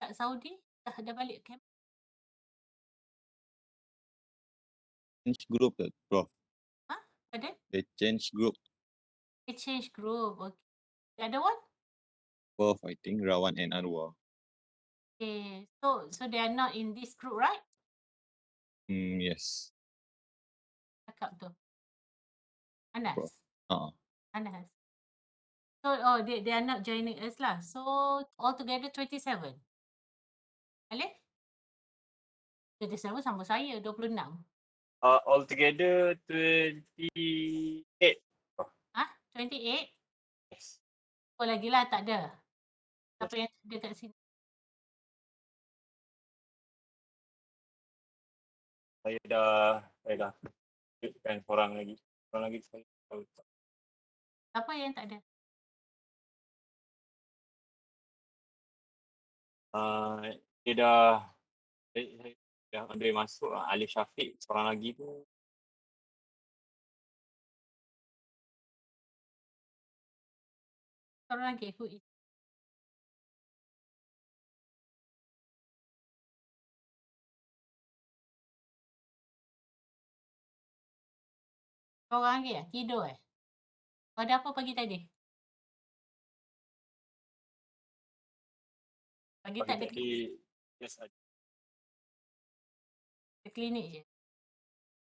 kat Saudi? Dah balik camp? Change group, Prof. Pardon? They change group. They change group. Okay. The other one? Prof, I think Rawan and Anwar. Okay. So they are not in this group, right? Yes. Cakap tu. Prof. Anas. Uh-uh. Anas. So they are not joining us lah. So altogether 27. Alif? 27 sama saya 26. Altogether 28. 28? Yes. Oh lagi lah tak ada. Siapa yang ada kat sini? Saya dah tunjukkan korang lagi. Korang lagi saya tahu. Siapa yang tak ada? Dia dah ambil masuk Alif Syafiq, seorang lagi tu. Seorang lagi who is? Seorang lagi tidur Ada apa pagi tadi? Pagi tak ada Tadi, yes, klinik je.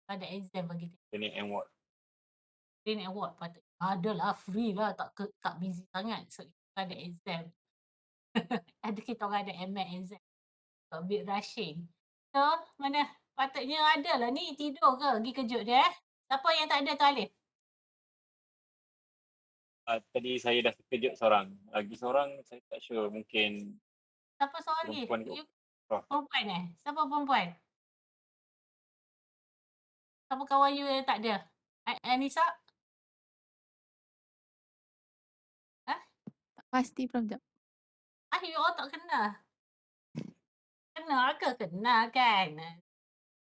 Ada exam pagi tadi. Clinic and Ward. Clinic award patut. Adalah free lah, tak busy sangat. So kita ada exam. Ada kita orang ada ML exam. So, a bit rushing. So mana patutnya ada lah ni, tidur ke pergi kejut dia Siapa yang tak ada tu Alif? Tadi saya dah terkejut seorang. Lagi seorang saya tak sure, mungkin Siapa seorang lagi? perempuan kot. Perempuan Siapa perempuan? Siapa kawan you yang tak ada? Anissa? Tak pasti Prof. Jap. You all tak kenal? Kenal ke? Kenal kan?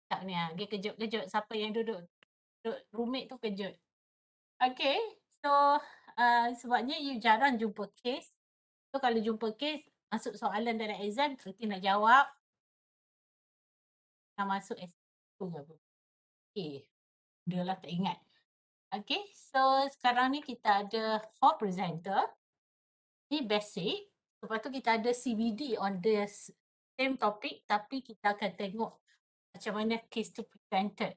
Tak ni pergi kejut-kejut siapa yang duduk roommate tu kejut. Okay, so sebabnya you jarang jumpa kes. So kalau jumpa kes, masuk soalan dalam exam, kita nak jawab. Nak masuk S2 ke apa. Okay, dah lah tak ingat. Okay, so sekarang ni kita ada 4 presenter. Ni basic. Lepas tu kita ada CBD on this same topic, tapi kita akan tengok macam mana case tu presented.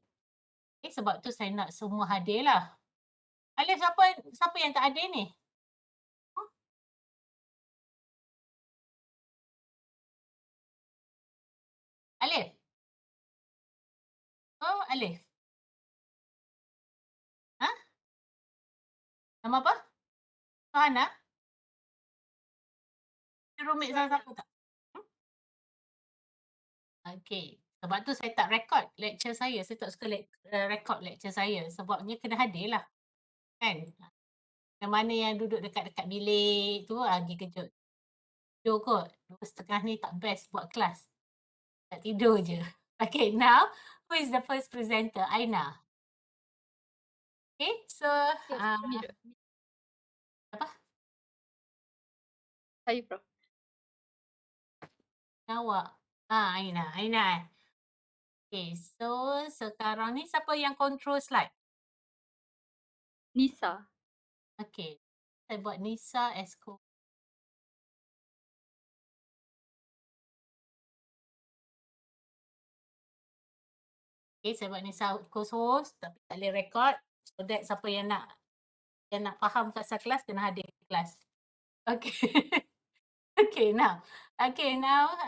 Okay, sebab tu saya nak semua hadir lah. Alif, siapa yang tak hadir ni? Alif? Oh, Alif. Nama apa? Hana? Roommate siapa tak? Okay. Sebab tu saya tak record lecture saya. Saya tak suka record lecture saya. Sebabnya kena hadir lah. Kan? Yang mana yang duduk dekat-dekat bilik tu pergi kejut. Tidur kot. 2.30 ni tak best buat kelas. Tak tidur je. Okay, now who is the first presenter? Aina. Okay, so apa? Saya Prof. Awak. Aina. Okay, so sekarang ni siapa yang control slide? Nisa. Okay, saya buat Nisa as co. Okay, saya buat Nisa co-host tapi tak boleh record. So that siapa yang nak faham pasal kelas kena hadir kelas. Okay. Okay, now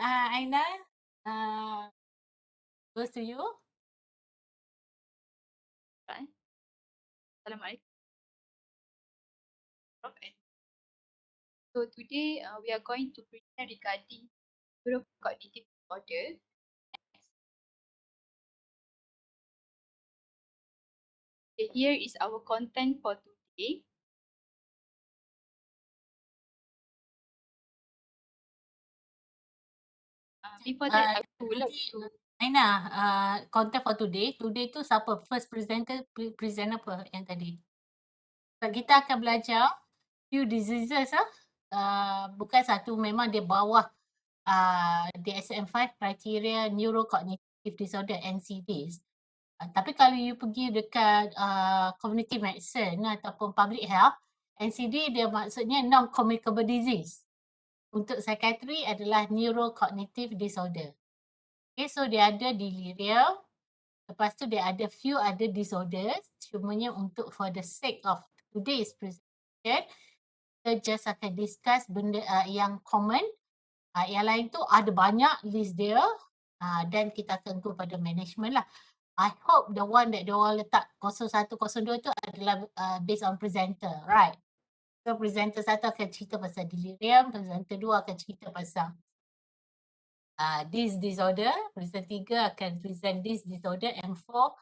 Aina, goes to you. Assalamualaikum. Prof. So today we are going to present regarding neurocognitive disorder. Okay, here is our content for today. Before that, I would like to Aina, content for today. Today tu siapa first presenter present apa yang tadi? So, kita akan belajar few diseases bukan satu, memang dia bawah DSM-5 criteria Neurocognitive Disorder NCDs. Tapi kalau you pergi dekat community medicine ataupun public health, NCD dia maksudnya non-communicable disease. Untuk psychiatry adalah neurocognitive disorder. Okay, so dia ada delirium. Lepas tu dia ada few other disorders. Cumanya untuk for the sake of today's presentation, kita just akan discuss benda yang common. Yang lain tu ada banyak list dia. Dan kita akan go pada management lah. I hope the one that diorang letak 01, 02 tu adalah based on presenter, right? So presenter 1 akan cerita pasal delirium, presenter 2 akan cerita pasal this disorder, presenter 3 akan present this disorder, and 4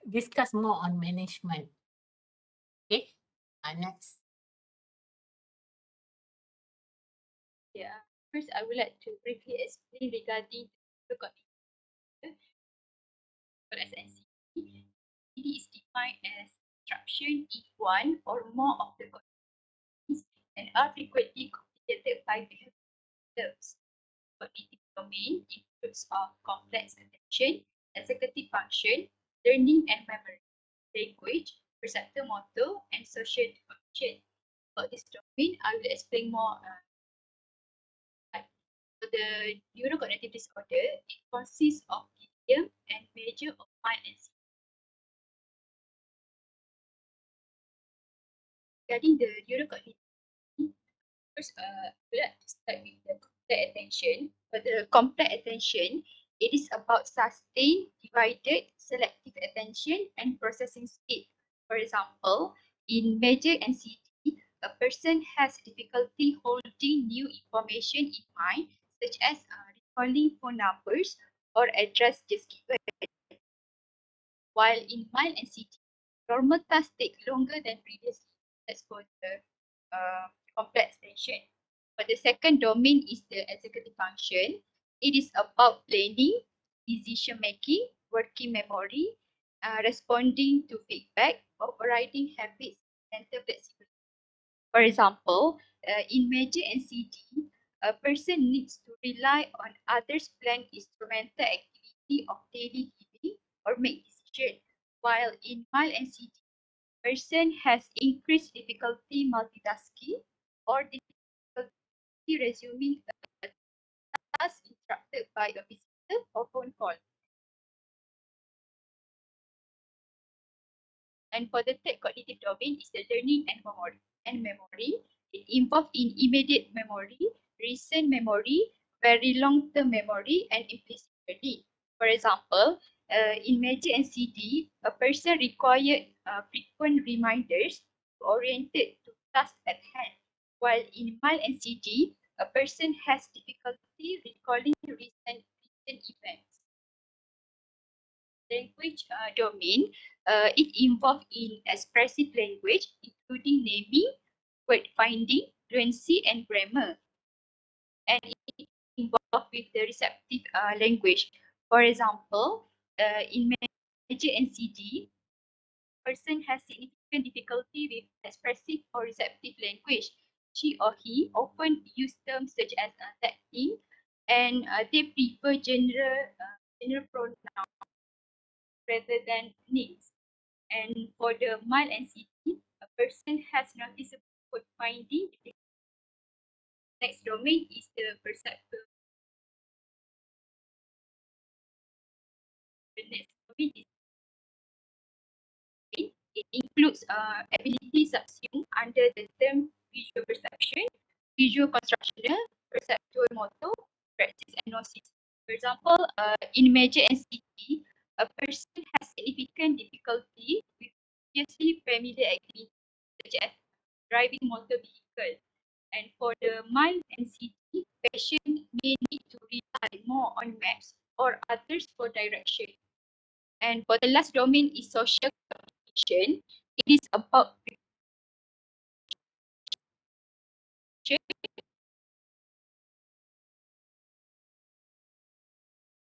discuss more on management. Okay, next. Yeah. First, I would like to briefly explain regarding the cognitive as NCD. It is defined as disruption in one or more of the cognitions and are frequently complicated by behaviors. Cognitive domain includes complex attention, executive function, learning and memory, language, perceptual motor, and social function. For this domain, I will explain more. The neurocognitive disorder, it consists of medium and major of mild and severe. Regarding the neurocognitive, first, let's start with the complex attention. For the complex attention, it is about sustained, divided, selective attention and processing speed. For example, in major NCD, a person has difficulty holding new information in mind, such as recalling phone numbers or address just given. While in mild NCD, normal tasks take longer than previously. That's for the complex attention. But the second domain is the executive function. It is about planning, decision making, working memory, responding to feedback, overriding habits, mental flexibility. For example, in major NCD, a person needs to rely on others' planned instrumental activity of daily living or make decisions. While in mild NCD, person has increased difficulty multitasking or difficulty resuming a task interrupted by a visitor or phone call. And for the third cognitive domain is the learning and memory. It involves in immediate memory, recent memory, very long-term memory, and implicit memory. For example, in major NCD, a person required frequent reminders oriented to tasks at hand. While in mild NCD, a person has difficulty recalling recent events. Language domain, it involves in expressive language, including naming, word finding, fluency, and grammar. And it involves with the receptive language. For example, in major NCD, person has significant difficulty with expressive or receptive language. She or he often use terms such as that thing, and they prefer general pronouns rather than names. And for the mild NCD, a person has noticeable code finding. Next domain is the perceptual. The next domain is it includes ability subsumed under the term visual perception, visual constructional, perceptual motor, practice and gnosis. For example, in major NCD, a person has significant difficulty with previously familiar activities such as driving motor vehicle. And for the mild NCD, patient may need to rely more on maps or others for direction. And for the last domain is social communication. It is about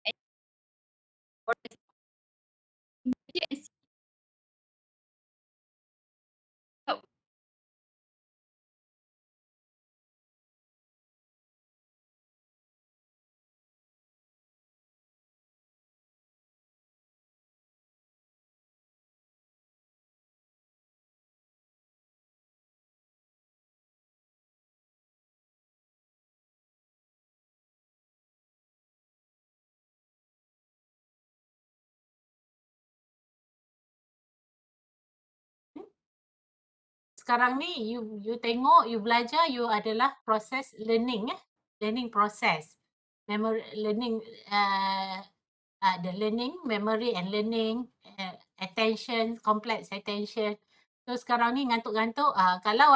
and for the sekarang ni you tengok, you belajar, you adalah proses learning learning process. Learning the learning, memory and learning, attention, complex attention. So sekarang ni ngantuk-ngantuk, kalau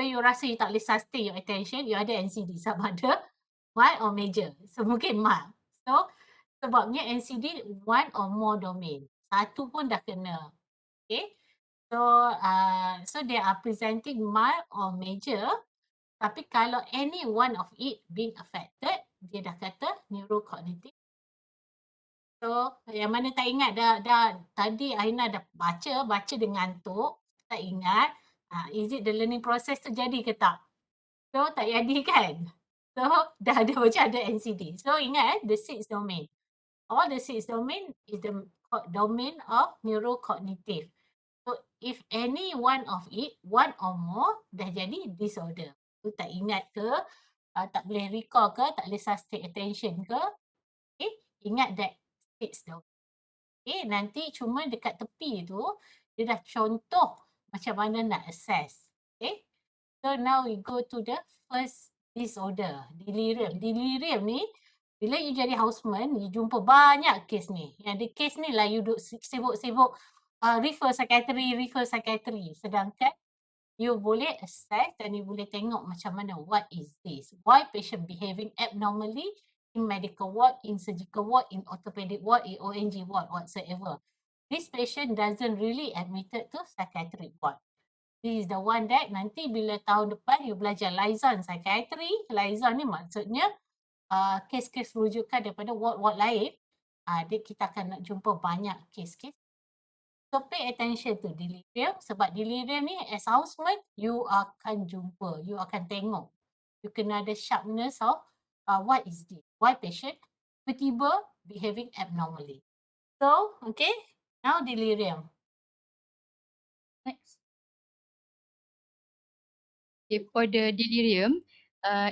you rasa you tak boleh sustain your attention, you ada NCD sama ada mild or major. So mungkin mild. So sebabnya NCD one or more domain. Satu pun dah kena. Okay. So they are presenting mild or major. Tapi kalau any one of it being affected, dia dah kata neurocognitive. So yang mana tak ingat dah tadi Aina dah baca dia ngantuk, tak ingat. Is it the learning process tu jadi ke tak? So tak jadi kan? So dah ada macam ada NCD. So ingat the six domain. All the six domain is the domain of neurocognitive. So if any one of it, one or more, dah jadi disorder. Tu tak ingat ke, tak boleh recall ke, tak boleh sustain attention ke. Okay, ingat that six domain. Okay, nanti cuma dekat tepi tu, dia dah contoh macam mana nak assess. Okay, so now we go to the first disorder, delirium. Delirium ni, bila you jadi houseman, you jumpa banyak kes ni. Yang ada kes ni lah you duk sibuk-sibuk refer psychiatry. Sedangkan you boleh assess dan you boleh tengok macam mana, what is this? Why patient behaving abnormally in medical ward, in surgical ward, in orthopedic ward, in ONG ward, whatsoever. This patient doesn't really admitted to psychiatric ward. This is the one that nanti bila tahun depan you belajar liaison psychiatry. Liaison ni maksudnya kes-kes rujukan daripada ward-ward lain. Kita akan nak jumpa banyak kes-kes. So pay attention to delirium sebab delirium ni as houseman you akan jumpa, you akan tengok. You kena ada sharpness of what is this? Why patient tiba-tiba behaving abnormally. So, okay, now delirium. Next. Okay, for the delirium,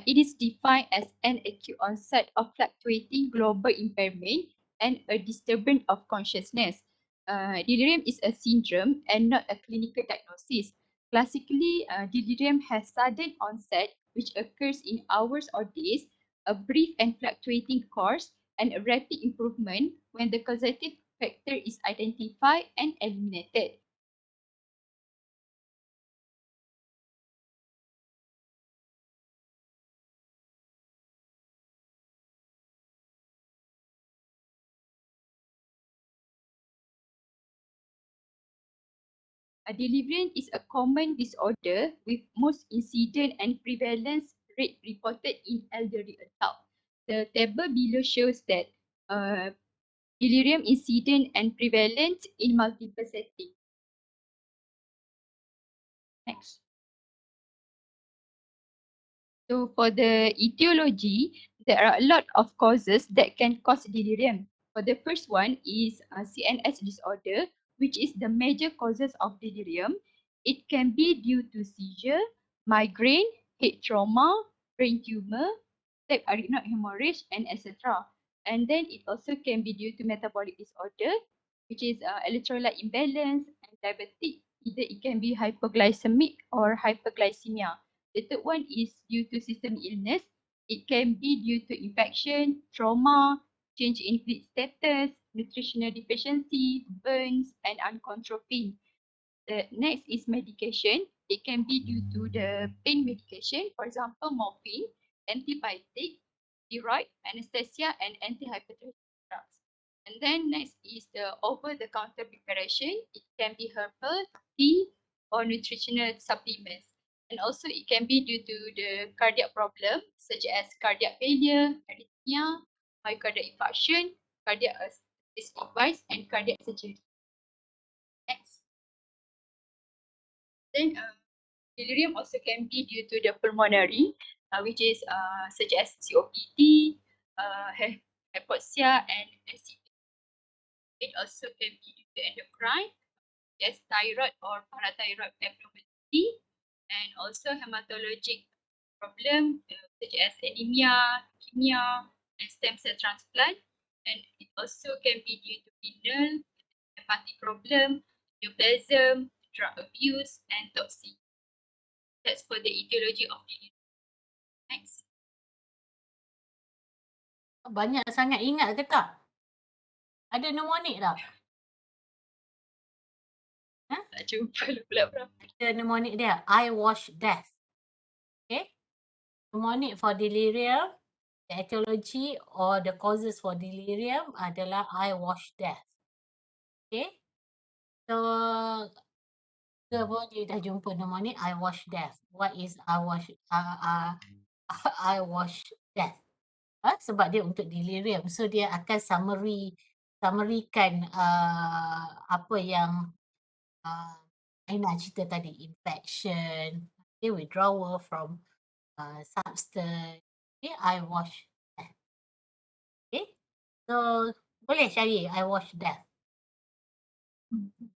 it is defined as an acute onset of fluctuating global impairment and a disturbance of consciousness. Delirium is a syndrome and not a clinical diagnosis. Classically, delirium has sudden onset, which occurs in hours or days, a brief and fluctuating course, and a rapid improvement when the causative factor is identified and eliminated. Delirium is a common disorder with most incidence and prevalence rate reported in elderly adults. The table below shows that delirium incidence and prevalence in multiple settings. Next. So for the etiology, there are a lot of causes that can cause delirium. For the first one is CNS disorder, which is the major causes of delirium. It can be due to seizure, migraine, head trauma, brain tumor, arrhythmic hemorrhage, and etc. And then it also can be due to metabolic disorder, which is electrolyte imbalance and diabetic. Either it can be hypoglycemic or hyperglycemia. The third one is due to system illness. It can be due to infection, trauma, change in fluid status, nutritional deficiency, burns, and uncontrolled pain. The next is medication. It can be due to the pain medication, for example, morphine, antibiotic, steroid, anesthesia, and antihypertensive drugs. And then next is the over-the-counter preparation. It can be herbal, tea, or nutritional supplements. And also it can be due to the cardiac problem such as cardiac failure, arrhythmia, myocardial infarction, cardiac assist device, and cardiac surgery. Next. Then delirium also can be due to the pulmonary, which is such as COPD, hypoxia, and NCD. It also can be due to endocrine, as thyroid or parathyroid abnormality, and also hematologic problem such as anemia, leukemia, and stem cell transplant. And it also can be due to renal, hepatic problem, neoplasm, drug abuse, and toxic. That's for the etiology of delirium. Next. Banyak sangat ingat ke tak? Ada mnemonic tak? Tak jumpa pula Prof. Ada mnemonic dia. I wash death. Okay. Mnemonic for delirium, the etiology or the causes for delirium adalah I wash death. Okay. So, ke pun you dah jumpa mnemonic I wash death. What is I wash I wash death? Sebab dia untuk delirium. So dia akan summary-kan apa yang Aina cerita tadi, infection, okay, withdrawal from substance. Okay, I wash death. Okay, so boleh cari I wash death.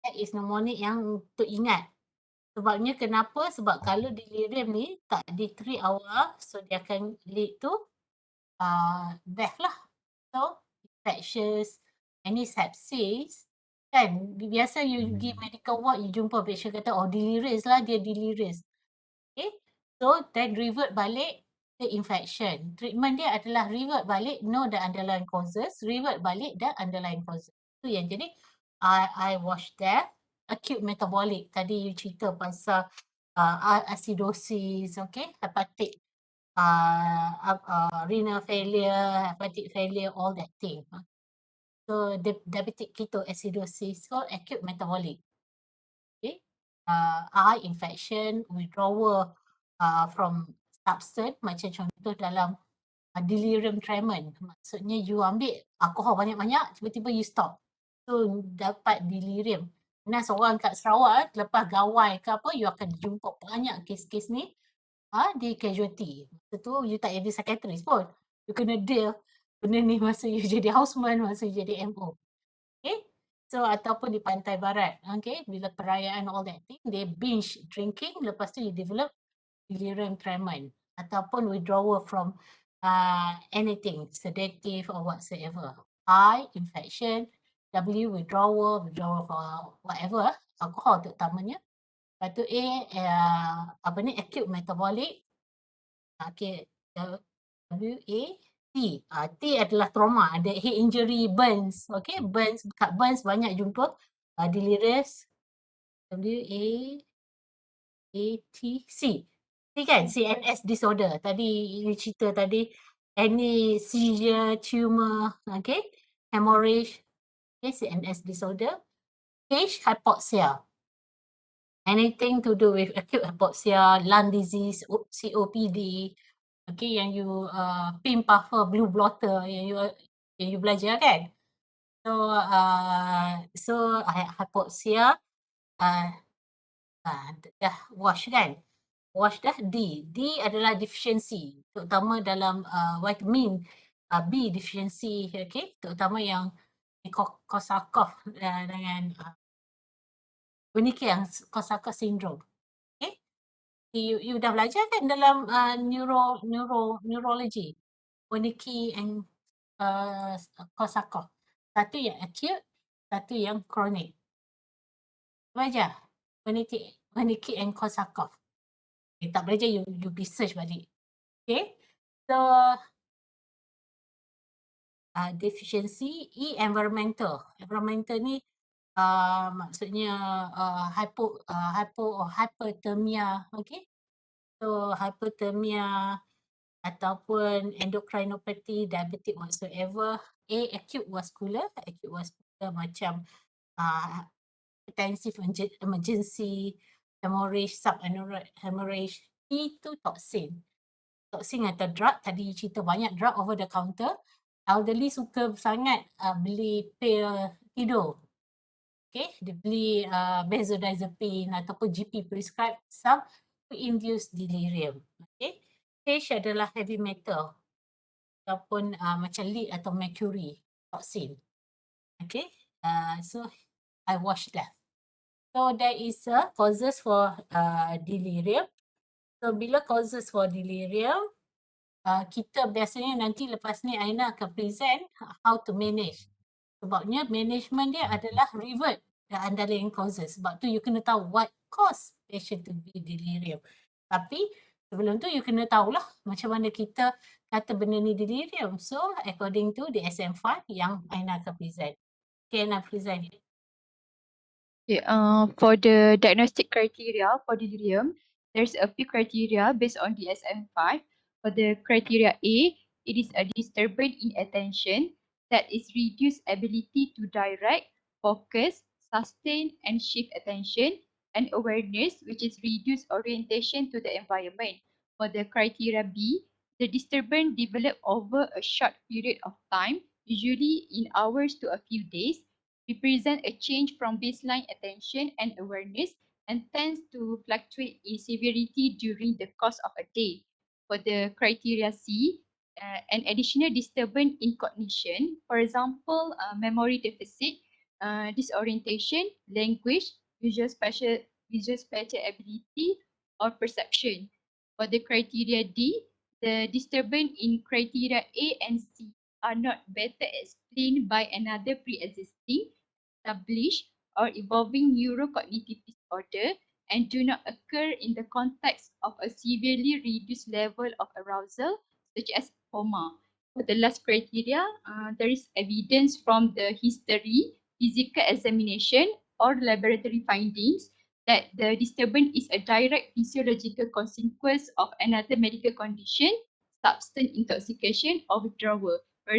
That is mnemonic yang untuk ingat. Sebabnya kenapa? Sebab kalau delirium ni tak di-treat awal, so dia akan lead to death lah. So, infectious, any sepsis, kan biasa you pergi medical ward, you jumpa patient kata, oh delirious lah, dia delirious. Okay, so then revert balik the infection. Treatment dia adalah revert balik, know the underlying causes, revert balik the underlying causes. Tu yang jadi, I wash death, acute metabolic. Tadi you cerita pasal acidosis, okay, hepatic renal failure, hepatic failure, all that thing. So diabetic ketoacidosis, so acute metabolic. Okay. Eye infection, withdrawal from substance, macam contoh dalam delirium tremens. Maksudnya you ambil alkohol banyak-banyak, tiba-tiba you stop. So dapat delirium. Nah, seorang kat Sarawak lepas gawai ke apa, you akan jumpa banyak kes-kes ni di casualty. Masa tu you tak jadi psychiatrist pun. You kena deal benda ni masa you jadi houseman, masa you jadi MO. Okay. So ataupun di pantai barat. Okay. Bila perayaan all that thing, they binge drinking. Lepas tu you develop delirium tremens. Ataupun withdrawal from anything, sedative or whatsoever. I, infection. W, withdrawal for whatever, alcohol terutamanya. Lepas tu A, acute metabolic. Okay, W-A-T. T adalah trauma. Ada head injury, burns. Okay, burns. Kat burns banyak jumpa delirious. W-A-A-T-C. C kan? CNS disorder. Tadi you cerita tadi. Any seizure, tumor, okay, hemorrhage, okay, CNS disorder. H, hypoxia. Anything to do with acute hypoxia, lung disease, COPD, okay, yang you pin puffer, blue blotter yang you belajar kan. So hypoxia dah wash kan. Wash dah. D adalah deficiency, terutama dalam vitamin B deficiency, okay, terutama yang Korsakoff dengan Wernicke yang Korsakoff syndrome. Okay, you dah belajar kan dalam neurology, Wernicke and Korsakoff. Satu yang acute, satu yang chronic. Belajar Wernicke and Korsakoff. Tak belajar, you research balik. Okay, so deficiency. E, environmental. Environmental ni maksudnya hypothermia, okay. So hypothermia ataupun endocrinopathy, diabetic whatsoever. A, acute vascular macam hypertensive emergency, hemorrhage, hemorrhage. E tu toxin. Toxin atau drug, tadi cerita banyak drug over the counter. Elderly suka sangat beli pil tidur. Okay, dia beli benzodiazepine ataupun GP prescribe some to induce delirium. Okay, H adalah heavy metal ataupun macam lead atau mercury, toxin. Okay, so I wash that. So there is causes for delirium. So bila causes for delirium, kita biasanya nanti lepas ni Aina akan present how to manage. Sebabnya management dia adalah revert the underlying causes. Sebab tu you kena tahu what cause patient to be delirium. Tapi sebelum tu you kena tahulah macam mana kita kata benda ni delirium. So according to the SM5 yang Aina akan present. Okay, Aina present. Okay, for the diagnostic criteria for delirium, there's a few criteria based on DSM-5. For the criteria A, it is a disturbance in attention that is reduced ability to direct, focus, sustain, and shift attention, and awareness, which is reduced orientation to the environment. For the criteria B, the disturbance develop over a short period of time, usually in hours to a few days, represent a change from baseline attention and awareness and tends to fluctuate in severity during the course of a day. For the criteria C, an additional disturbance in cognition, for example, memory deficit, disorientation, language, visual spatial ability, or perception. For the criteria D, the disturbance in criteria A and C are not better explained by another pre-existing, established, or evolving neurocognitive disorder and do not occur in the context of a severely reduced level of arousal, such as coma. For the last criteria, there is evidence from the history, physical examination, or laboratory findings that the disturbance is a direct physiological consequence of another medical condition, substance intoxication or withdrawal, or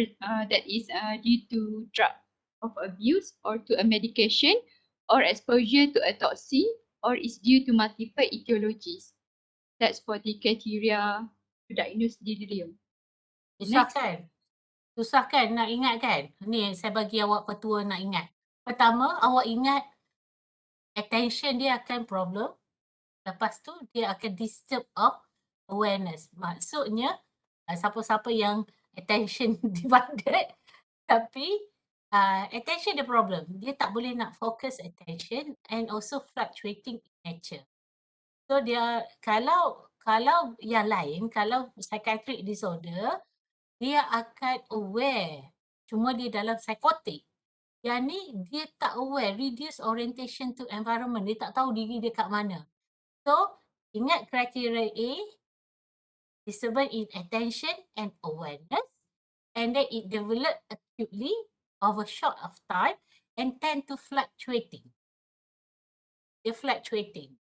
that is due to drug of abuse or to a medication or exposure to a toxin or is due to multiple etiologies. That's for the criteria to diagnose delirium. Susah Next. kan? Susah kan nak ingat kan? Ni saya bagi awak petua nak ingat. Pertama, awak ingat attention dia akan problem. Lepas tu dia akan disturb of awareness. Maksudnya siapa-siapa yang attention divided tapi attention the problem. Dia tak boleh nak focus attention and also fluctuating in nature. So dia kalau yang lain, kalau psychiatric disorder, dia akan aware. Cuma dia dalam psychotic. Yang ni dia tak aware, reduce orientation to environment. Dia tak tahu diri dia kat mana. So ingat kriteria A, disturbance in attention and awareness, and then it develop acutely over short of time and tend to fluctuating. Dia fluctuating.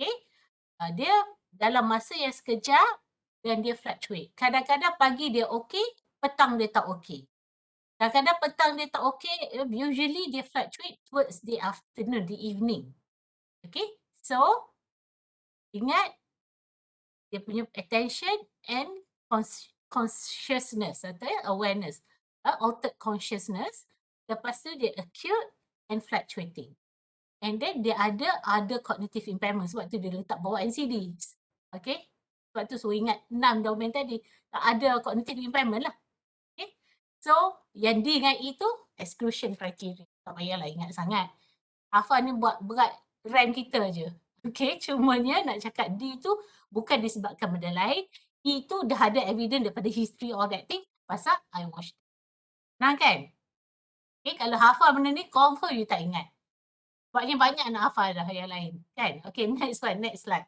Okay? Dia dalam masa yang sekejap dan dia fluctuate. Kadang-kadang pagi dia okey, petang dia tak okey. Kadang-kadang petang dia tak okey, usually dia fluctuate towards the afternoon, the evening. Okay? So, ingat dia punya attention and consciousness atau awareness, altered consciousness. Lepas tu dia acute and fluctuating. And then dia ada other cognitive impairment sebab tu dia letak bawah NCD. Okay? Sebab tu suruh ingat 6 domain tadi. Ada cognitive impairment lah. Okay? So yang D dengan E tu exclusion criteria. Tak payahlah ingat sangat. Hafal ni buat berat RAM kita je. Okay, cumanya nak cakap D tu bukan disebabkan benda lain. E tu dah ada evidence daripada history all that thing. Pasal I watch. Senang kan? Okay, kalau hafal benda ni confirm you tak ingat. Sebabnya banyak nak hafal dah yang lain. Kan? Okay, next slide.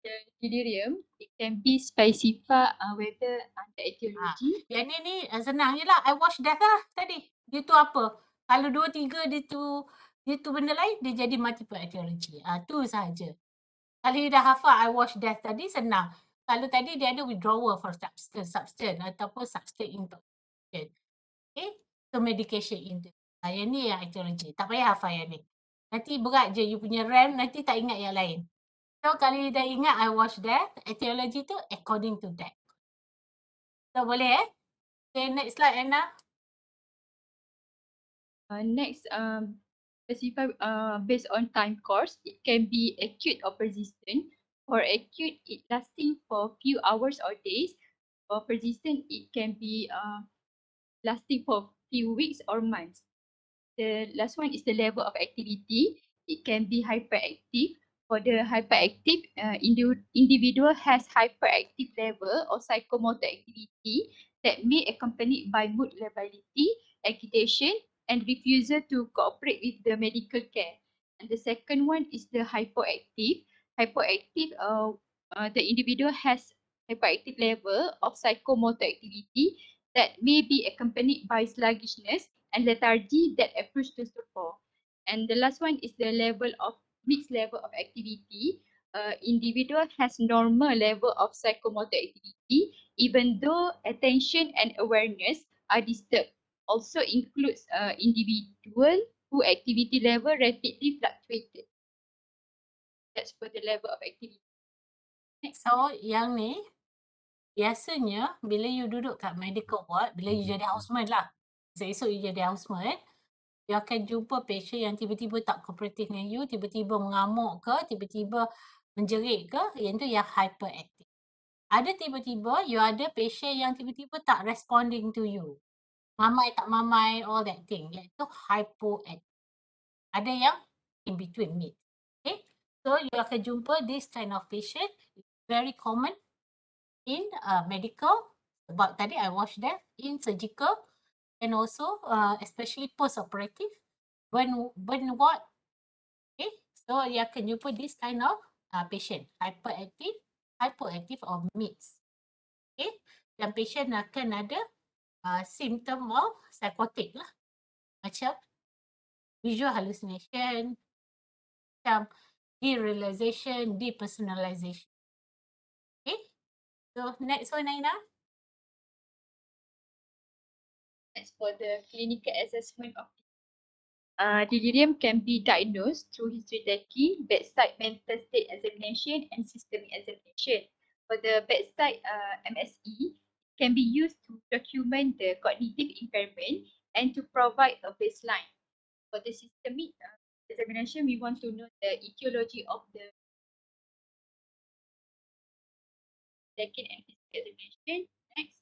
The delirium, it can be specified whether under etiology. Yang ni senang je lah. I watch death lah tadi. Dia tu apa? Kalau 2, 3 dia tu benda lain, dia jadi multiple etiology. Tu sahaja. Kalau you dah hafal I watch death tadi, senang. Kalau tadi dia ada withdrawal for substance ataupun substance intoxication. Okay? So medication induced. Yang ni yang etiology. Tak payah hafal yang ni. Nanti berat je you punya RAM, nanti tak ingat yang lain. So kalau you dah ingat I watch death, etiology tu according to that. So boleh Okay, next slide Anna. Next, specify based on time course, it can be acute or persistent. For acute, it lasting for few hours or days. For persistent, it can be lasting for few weeks or months. The last one is the level of activity. It can be hyperactive. For the hyperactive, individual has hyperactive level or psychomotor activity that may accompanied by mood lability agitation, and refusal to cooperate with the medical care. And the second one is the hypoactive. Hypoactive, the individual has hyperactive level of psychomotor activity that may be accompanied by sluggishness and lethargy that approach to stupor. And the last one is the level of mixed level of activity. Individual has normal level of psychomotor activity even though attention and awareness are disturbed. Also includes individual who activity level rapidly fluctuated. That's for the level of activity. Next. So yang ni biasanya bila you duduk kat medical ward, bila you jadi housemate lah. Esok you jadi housemate, you akan jumpa patient yang tiba-tiba tak kooperatif dengan you, tiba-tiba mengamuk ke, tiba-tiba menjerit ke, yang tu yang hyperactive. Ada tiba-tiba you ada patient yang tiba-tiba tak responding to you. Mamai tak mamai, all that thing. Iaitu hypoactive. Ada yang in between ni. Okay. So you akan jumpa this kind of patient. Very common in medical. Sebab tadi I watched that in surgical and also especially post-operative. When what? Okay. So you akan jumpa this kind of patient. Hypoactive or mixed. Okay. Dan patient akan ada symptom of psychotic lah. Macam visual hallucination, macam derealization, depersonalization. Okay. So next one, Aina. As for the clinical assessment of delirium can be diagnosed through history taking, bedside mental state examination, and systemic examination. For the bedside MSE, can be used to document the cognitive impairment and to provide a baseline. For the systemic examination, we want to know the etiology of the taking and physical examination. Next.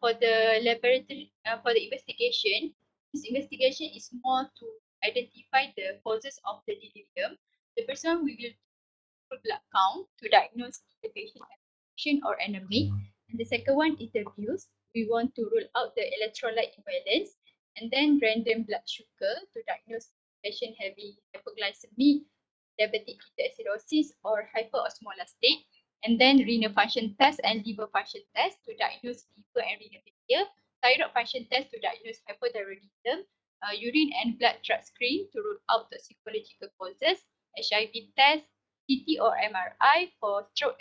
For the laboratory, for the investigation, this investigation is more to identify the causes of the delirium. The person we will do blood count to diagnose the patient as patient or anemic. And the second one is the views. We want to rule out the electrolyte imbalance. And then random blood sugar to diagnose patient having hypoglycemic, diabetic ketoacidosis, or hyperosmolar state. And then renal function test and liver function test to diagnose liver and renal failure, thyroid function test to diagnose hypothyroidism, urine and blood drug screen to rule out toxicological causes, HIV test, CT or MRI for stroke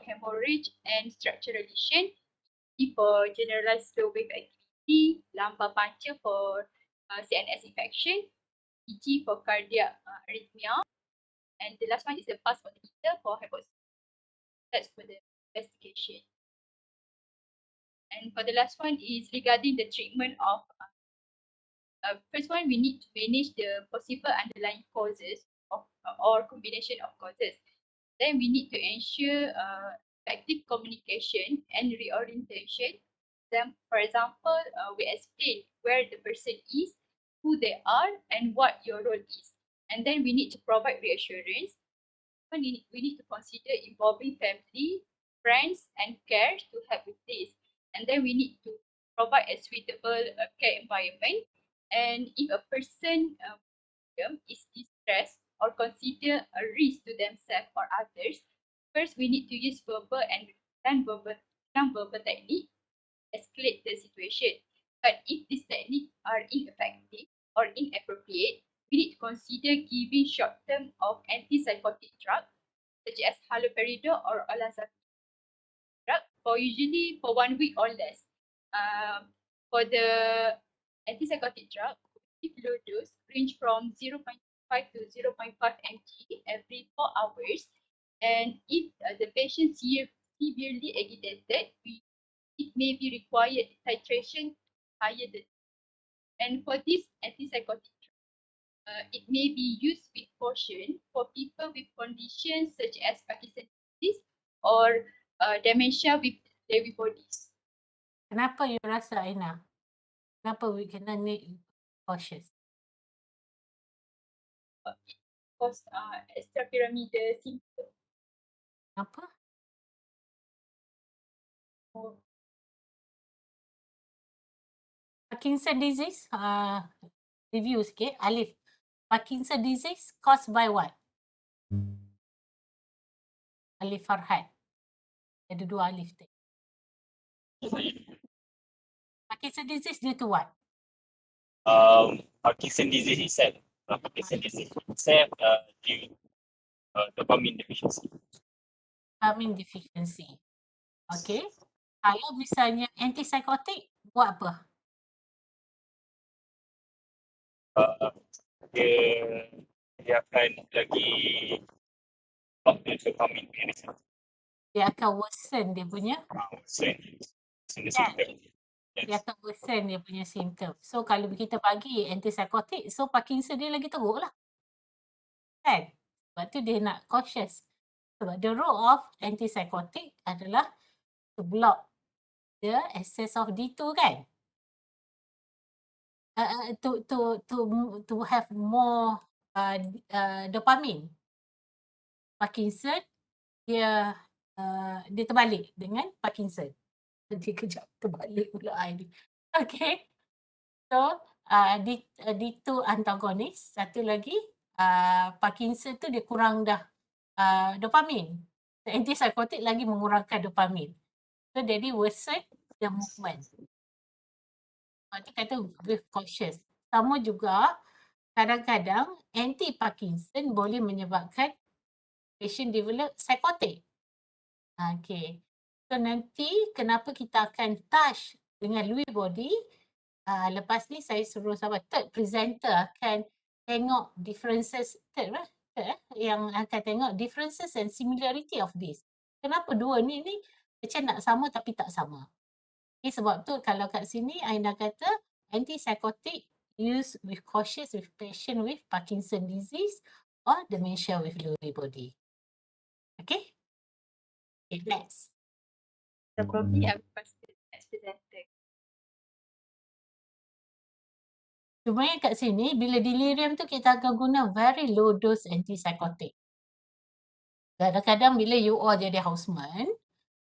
hemorrhage and structural lesion, E for generalized slow wave activity, lumbar puncture for CNS infection, EG for cardiac arrhythmia, and the last one is the pulse oximeter for hypoxia. That's for the investigation. And for the last one is regarding the treatment of first one, we need to manage the possible underlying causes of or combination of causes. Then we need to ensure effective communication and reorientation. Then, for example, we explain where the person is, who they are, and what your role is. And then we need to provide reassurance. We need to consider involving family, friends, and care to help with this. And then we need to provide a suitable care environment. And if a person is distressed or consider a risk to themselves or others, first we need to use verbal and non-verbal technique escalate the situation. But if these techniques are ineffective or inappropriate, we need to consider giving short-term of antipsychotic drug such as haloperidol or olanzapine drug for usually for 1 week or less. For the antipsychotic drug, low dose range from 0.5 to 0.5 mg every 4 hours. And if the patient severely agitated, it may be required titration higher than. And for this antipsychotic drug, it may be used with caution for people with conditions such as Parkinson's disease or dementia with Lewy bodies. Kenapa you rasa, Aina? Kenapa we kena need cautious? Because extrapyramidal symptom. Kenapa? Parkinson disease, review sikit. Alif. Parkinson disease caused by what? Alif Farhad. Ada 2 Alif tadi. Parkinson disease due to what? Parkinson disease itself. Parkinson disease itself due dopamine deficiency. Dopamine deficiency. Okay. Kalau misalnya antipsychotic, buat apa? Dia akan lagi dopamine release. Dia akan worsen dia punya, Symptom. dia akan worsen dia punya simptom. So kalau kita bagi antipsychotic, so Parkinson dia lagi teruk lah. Kan? Sebab tu dia nak cautious. Sebab the role of antipsychotic adalah to block the excess of D2 kan? To have more dopamine. Parkinson dia terbalik dengan Parkinson. Dia kejap terbalik pula I ni. Okay. So D2 antagonis. Satu lagi Parkinson tu dia kurang dah dopamine. Antipsychotic lagi mengurangkan dopamine. So jadi worsen the movement. Dia kata with cautious. Sama juga kadang-kadang anti-Parkinson boleh menyebabkan patient develop psychotic. Okay. So nanti kenapa kita akan touch dengan Lewy body, lepas ni saya suruh sahabat third presenter akan tengok differences, yang akan tengok differences and similarity of this. Kenapa dua ni macam nak sama tapi tak sama. Okay, sebab tu kalau kat sini Aina kata antipsychotic use with cautious with patient with Parkinson disease or dementia with Lewy body. Okay? Okay, next. So probably I will pass to the next presenter. Cuma yang kat sini, bila delirium tu kita akan guna very low dose antipsychotic. Kadang-kadang bila you all jadi houseman,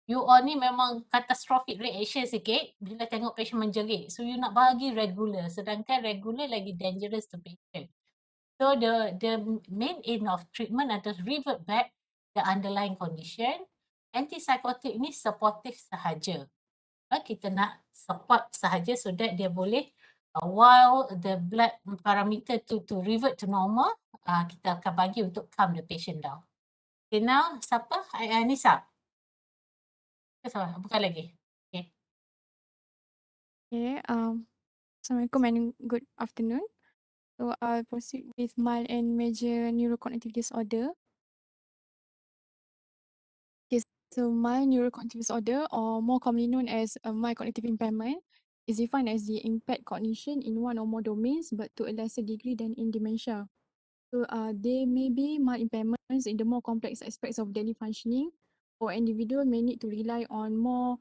you all ni memang catastrophic reaction sikit bila tengok patient menjerit. So you nak bagi regular, sedangkan regular lagi dangerous to patient. So the main aim of treatment adalah revert back the underlying condition. Antipsychotic ni supportive sahaja. Kita nak support sahaja so that dia boleh while the blood parameter to revert to normal, kita akan bagi untuk calm the patient down. Okay, now siapa? Nisa. Bukan lagi. Okay. Okay, Assalamualaikum and good afternoon. So I'll proceed with mild and major neurocognitive disorder. Okay, so mild neurocognitive disorder, or more commonly known as mild cognitive impairment, is defined as the impaired cognition in one or more domains, but to a lesser degree than in dementia. So there may be mild impairments in the more complex aspects of daily functioning, or individual may need to rely on more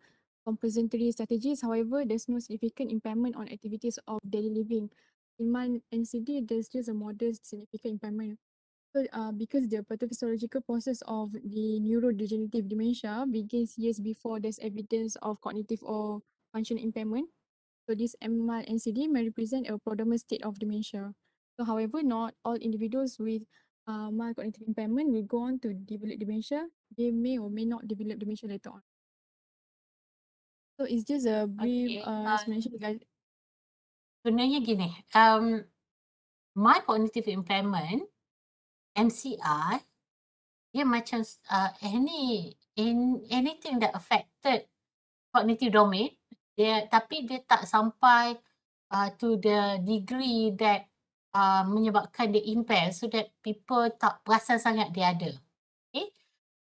compensatory strategies. However, there's no significant impairment on activities of daily living. In mild NCD, there's just a modest significant impairment. So because the pathophysiological process of the neurodegenerative dementia begins years before there's evidence of cognitive or functional impairment, so this mild NCD may represent a prodromal state of dementia. So however, not all individuals with mild cognitive impairment will go on to develop dementia. They may or may not develop dementia later on. So it's just a brief explanation, guys. Sebenarnya gini, mild cognitive impairment, MCI, dia macam anything that affected cognitive domain, tapi dia tak sampai to the degree that menyebabkan dia impair so that people tak perasan sangat dia ada. Okay?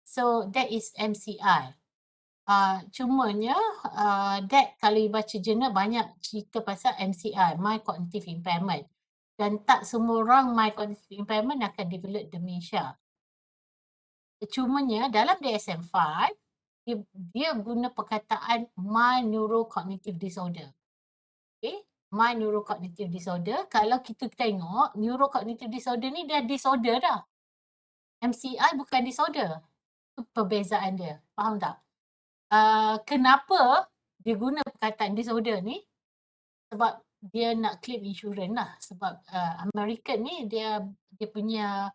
So that is MCI. Cumanya that kalau you baca jurnal banyak cerita pasal MCI, mild cognitive impairment. Dan tak semua orang mild cognitive impairment akan develop dementia. Cumanya dalam DSM-5, dia guna perkataan mild neurocognitive disorder. Okay? Mild neurocognitive disorder, kalau kita tengok neurocognitive disorder ni dia disorder dah. MCI bukan disorder. Itu perbezaan dia. Faham tak? Kenapa dia guna perkataan disorder ni? Sebab dia nak claim insurans lah sebab American ni dia punya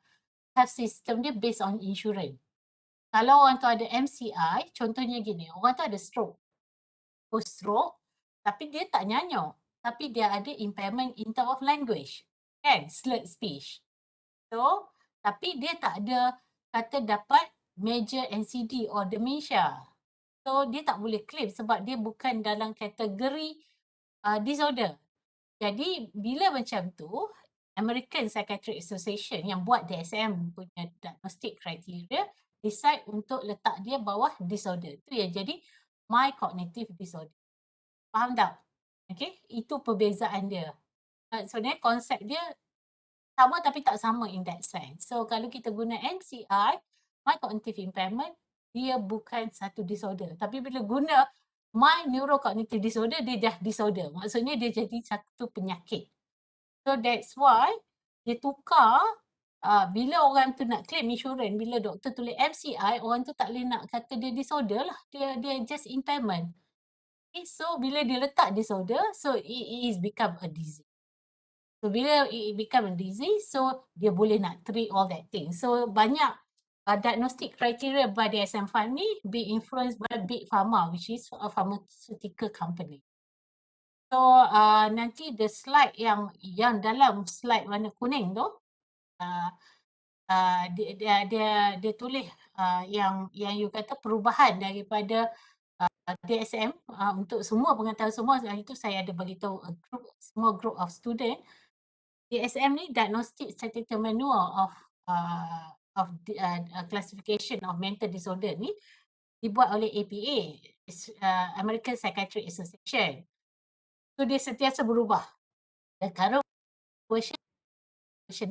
health system dia based on insurance. Kalau orang tu ada MCI, contohnya gini, orang tu ada stroke, stroke, tapi dia tak nyanyuk, tapi dia ada impairment in term of language, kan, slurred speech. So, tapi dia tak ada kata dapat major NCD or dementia. So, dia tak boleh claim sebab dia bukan dalam kategori disorder. Jadi, bila macam tu, American Psychiatric Association yang buat DSM punya diagnostic criteria decide untuk letak dia bawah disorder. Itu yang jadi my cognitive disorder. Faham tak? Okay, itu perbezaan dia. Sebenarnya konsep dia sama tapi tak sama in that sense. So kalau kita guna MCI, my cognitive impairment, dia bukan satu disorder. Tapi bila guna my neurocognitive disorder, dia dah disorder. Maksudnya dia jadi satu penyakit. So that's why dia tukar bila orang tu nak claim insurans, bila doktor tulis MCI, orang tu tak boleh nak kata dia disorder lah. Dia just impairment. Okay, so bila dia letak disorder, so it is become a disease. So bila it become a disease, so dia boleh nak treat all that thing. So banyak diagnostic criteria by the DSM-5 ni be influenced by Big Pharma, which is a pharmaceutical company. So nanti the slide yang dalam slide warna kuning tu, dia tulis yang you kata perubahan daripada DSM untuk semua pengetahuan semua. Itu saya ada bagi tahu semua group of student. DSM ni Diagnostic Statistical Manual of Classification of Mental Disorder ni dibuat oleh APA, American Psychiatric Association. So dia sentiasa berubah. Sekarang version 5.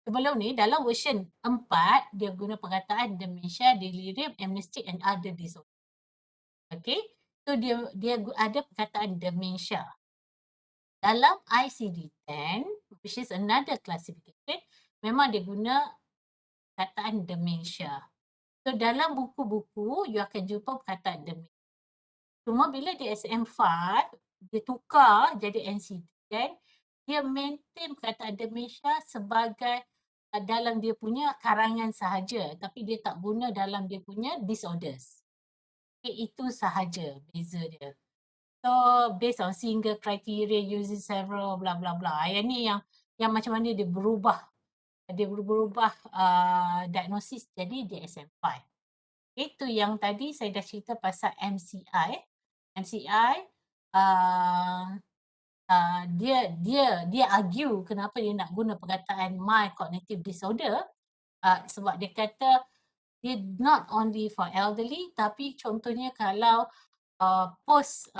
Sebelum ni dalam version 4 dia guna perkataan dementia, delirium, amnestic and other disorder. Okay, so dia ada perkataan dementia. Dalam ICD-10, which is another classification, memang dia guna perkataan dementia. So dalam buku-buku you akan jumpa perkataan dementia. Cuma bila DSM-5 dia tukar jadi NCD-10, dia maintain perkataan dementia sebagai dalam dia punya karangan sahaja, tapi dia tak guna dalam dia punya disorders. Okay, itu sahaja beza dia. So based on single criteria using several bla bla bla. Yang ni yang macam mana dia berubah. Dia berubah diagnosis jadi DSM-5. Itu yang tadi saya dah cerita pasal MCI. MCI dia argue kenapa dia nak guna perkataan my cognitive disorder sebab dia kata dia not only for elderly tapi contohnya kalau post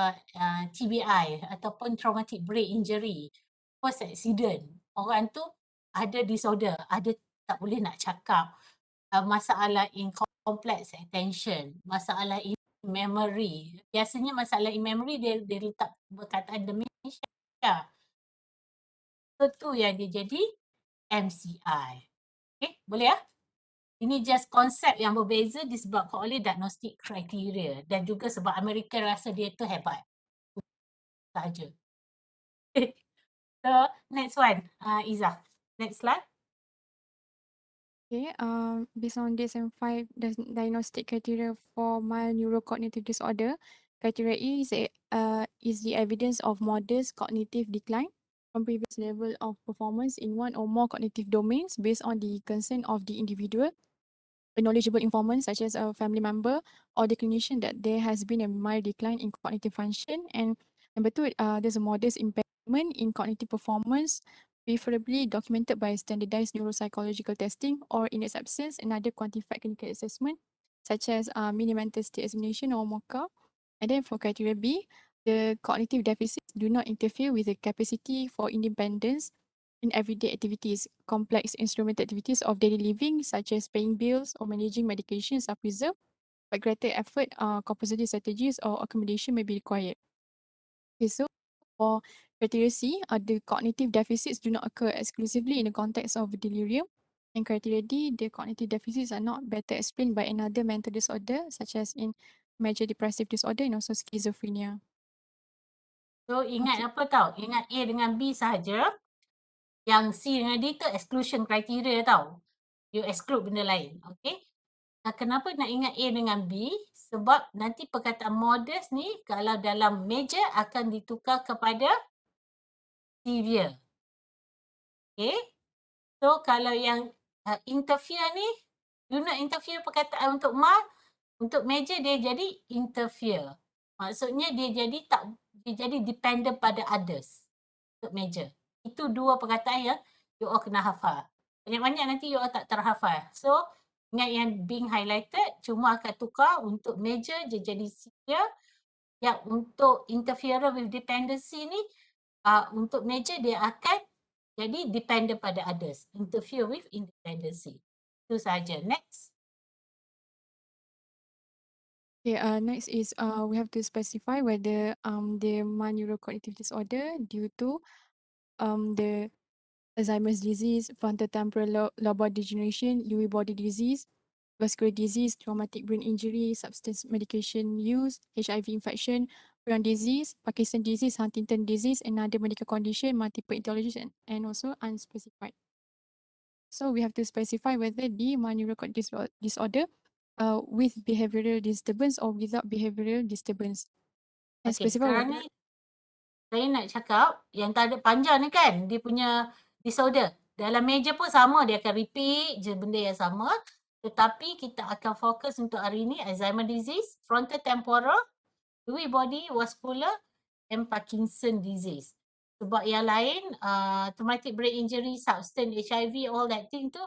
TBI ataupun traumatic brain injury, post accident, orang tu ada disorder, ada tak boleh nak cakap, masalah in complex attention, masalah in memory. Biasanya masalah in memory dia letak perkataan dementia. So tu yang dia jadi MCI. Okay, boleh ya? Ini just konsep yang berbeza disebabkan oleh diagnostic criteria dan juga sebab Amerika rasa dia tu hebat. Saja. So next one, Izzah. Next slide. Okay, based on DSM-5 diagnostic criteria for mild neurocognitive disorder, criteria E is the evidence of modest cognitive decline from previous level of performance in one or more cognitive domains based on the consent of the individual, a knowledgeable informant such as a family member, or the clinician that there has been a mild decline in cognitive function. And number two, there's a modest impairment in cognitive performance, preferably documented by standardized neuropsychological testing, or in its absence, another quantified clinical assessment, such as mini-mental state examination or MOCA. And then for criteria B, the cognitive deficits do not interfere with the capacity for independence in everyday activities. Complex instrument activities of daily living, such as paying bills or managing medications, are preserved, but greater effort, compensatory strategies, or accommodation may be required. Okay, so for criteria C, the cognitive deficits do not occur exclusively in the context of delirium. And criteria D, the cognitive deficits are not better explained by another mental disorder, such as in major depressive disorder and also schizophrenia. So ingat apa tau? Ingat A dengan B sahaja. Yang C dengan D tu exclusion criteria tau. You exclude benda lain. Okay. Kenapa nak ingat A dengan B? Sebab nanti perkataan modest ni kalau dalam major akan ditukar kepada severe. Okay. So kalau yang interfere ni, you nak interfere perkataan untuk untuk major dia jadi interfere. Maksudnya dia jadi dependent pada others untuk major. Itu dua perkataan yang you all kena hafal. Banyak-banyak nanti you all tak terhafal. So ingat yang being highlighted cuma akan tukar untuk major dia jadi severe. Yang untuk interfere with dependency ni untuk major dia akan jadi dependent pada others. Interfere with independency. Itu saja. Next. Okay, next is we have to specify whether the mild neurocognitive disorder due to the Alzheimer's disease, frontotemporal lobar degeneration, Lewy body disease, vascular disease, traumatic brain injury, substance medication use, HIV infection, prion disease, Parkinson disease, Huntington disease, another medical condition, multiple etiologies, and also unspecified. So we have to specify whether the mild neurocognitive disorder with behavioral disturbance or without behavioral disturbance. And Okay, specify sekarang ni saya nak cakap yang tak ada panjang ni kan, dia punya disorder. Dalam meja pun sama, dia akan repeat je benda yang sama. Tetapi kita akan fokus untuk hari ni Alzheimer disease, frontotemporal, Lewy body, vascular and Parkinson disease. Sebab yang lain, traumatic brain injury, substance, HIV, all that thing tu,